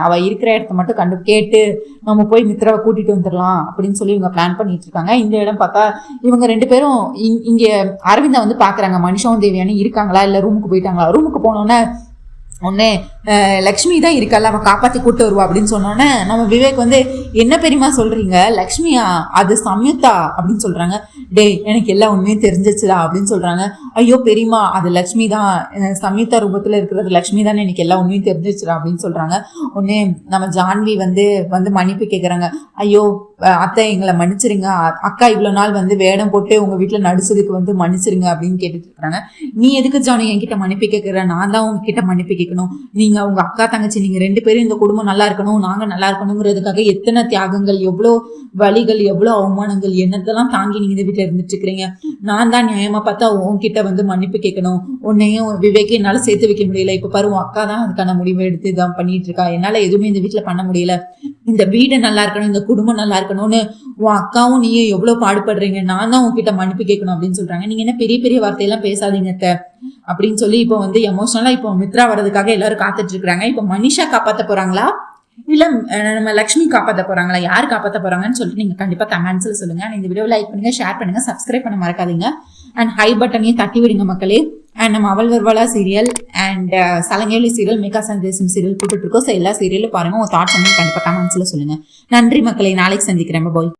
அவ இருக்கிற இடத்த மட்டும் கேட்டு நம்ம போய் மித்ராவை கூட்டிட்டு வந்துடலாம் அப்படின்னு சொல்லி இவங்க பிளான் பண்ணிட்டு இருக்காங்க. இந்த இடம் பார்த்தா இவங்க 2 பேரும் இங்க அரவிந்தா வந்து பாக்குறாங்க, மனிஷாவும் தேவியானி இருக்காங்களா இல்ல ரூமுக்கு போயிட்டாங்களா. ரூமுக்கு போனோன்னே உடனே லக்ஷ்மி தான் இருக்கல அவன் காப்பாத்தி கூட்டு வருவா அப்படின்னு சொன்னோன்னே நம்ம விவேக் வந்து என்ன பெரியமா சொல்றீங்க, லக்ஷ்மியா அது சம்யுக்தா அப்படின்னு சொல்றாங்க. டேய் எனக்கு எல்லா உண்மையும் தெரிஞ்சிச்சுடா அப்படின்னு சொல்றாங்க. ஐயோ பெரியமா அது லக்ஷ்மி தான், சம்யுக்தா ரூபத்துல இருக்கிறது லக்ஷ்மி தான், எனக்கு எல்லா உண்மையும் தெரிஞ்சிச்சுடா அப்படின்னு சொல்றாங்க. உடனே நம்ம ஜான்வி வந்து மன்னிப்பு கேட்கறாங்க. ஐயோ அத்தை எங்களை மன்னிச்சிருங்க, அக்கா இவ்வளவு நாள் வந்து வேடம் போட்டு உங்க வீட்டுல நடிச்சதுக்கு வந்து மன்னிச்சிருங்க அப்படின்னு கேட்டுட்டு இருக்காங்க. நீ எதுக்கு ஜானி என்கிட்ட மன்னிப்பு கேட்கிற, நான் தான் உங்ககிட்ட மன்னிப்பு கேட்கணும், நீங்க உங்க அக்கா தங்கச்சி நீங்க 2 பேரும் இந்த குடும்பம் நல்லா இருக்கணும் நாங்க நல்லா இருக்கணுங்கிறதுக்காக எத்தனை தியாகங்கள் எவ்வளவு வலிகள் எவ்வளவு அவமானங்கள் என்னத்தெல்லாம் தாங்கி நீங்க இந்த வீட்டுல இருந்துட்டு இருக்கிறீங்க, நான் தான் நியாயமா பார்த்தா உன்கிட்ட வந்து மன்னிப்பு கேட்கணும், உன்னையும் விவேக்கு என்னால சேர்த்து வைக்க முடியல, இப்ப பாரு உன் அக்கா தான் அதுக்கான முடிவை எடுத்து இதான் பண்ணிட்டு இருக்கா, என்னால எதுவுமே இந்த வீட்டுல பண்ண முடியல, இந்த வீடு நல்லா இருக்கணும் இந்த குடும்பம் நல்லா இருக்கணும்னு உன் அக்காவும் நீயும் எவ்வளவு பாடுபடுறீங்க, நான் தான் உன்கிட்ட மன்னிப்பு கேட்கணும் அப்படின்னு சொல்றாங்க. நீங்க என்ன பெரிய பெரிய வார்த்தையெல்லாம் பேசாதீங்க அப்படின்னு சொல்லி இப்போ வந்து எமோஷனலா இப்போ மித்ரா வர்றதுக்காக எல்லாரும் காத்துட்டு இருக்காங்க. இப்போ மனிஷா காப்பாத்த போறாங்களா இல்ல நம்ம லக்ஷ்மி காப்பாத்த போறாங்களா, யார் காப்பாத்த போறாங்கன்னு சொல்லிட்டு நீங்க கண்டிப்பா கமெண்ட்ஸ்ல சொல்லுங்க. இந்த வீடியோ லைக் பண்ணுங்க, ஷேர் பண்ணுங்க, சப்ஸ்கிரைப் பண்ண மறக்காதீங்க அண்ட் ஹை பட்டனையும் தட்டி விடுங்க மக்களே. அண்ட் நம்ம அவள் வருவாளா சீரியல் அண்ட் சலங்கேலி சீரியல், மேகா சந்தேசம் சீரியல் போட்டுட்டு இருக்கோம். எல்லா சீரியலும் பாருங்க, உங்க தாட்ஸ் கண்டிப்பா கமெண்ட்ஸ்ல சொல்லுங்க. நன்றி மக்களே, நாளைக்கு சந்திக்கிறேன். பாய்.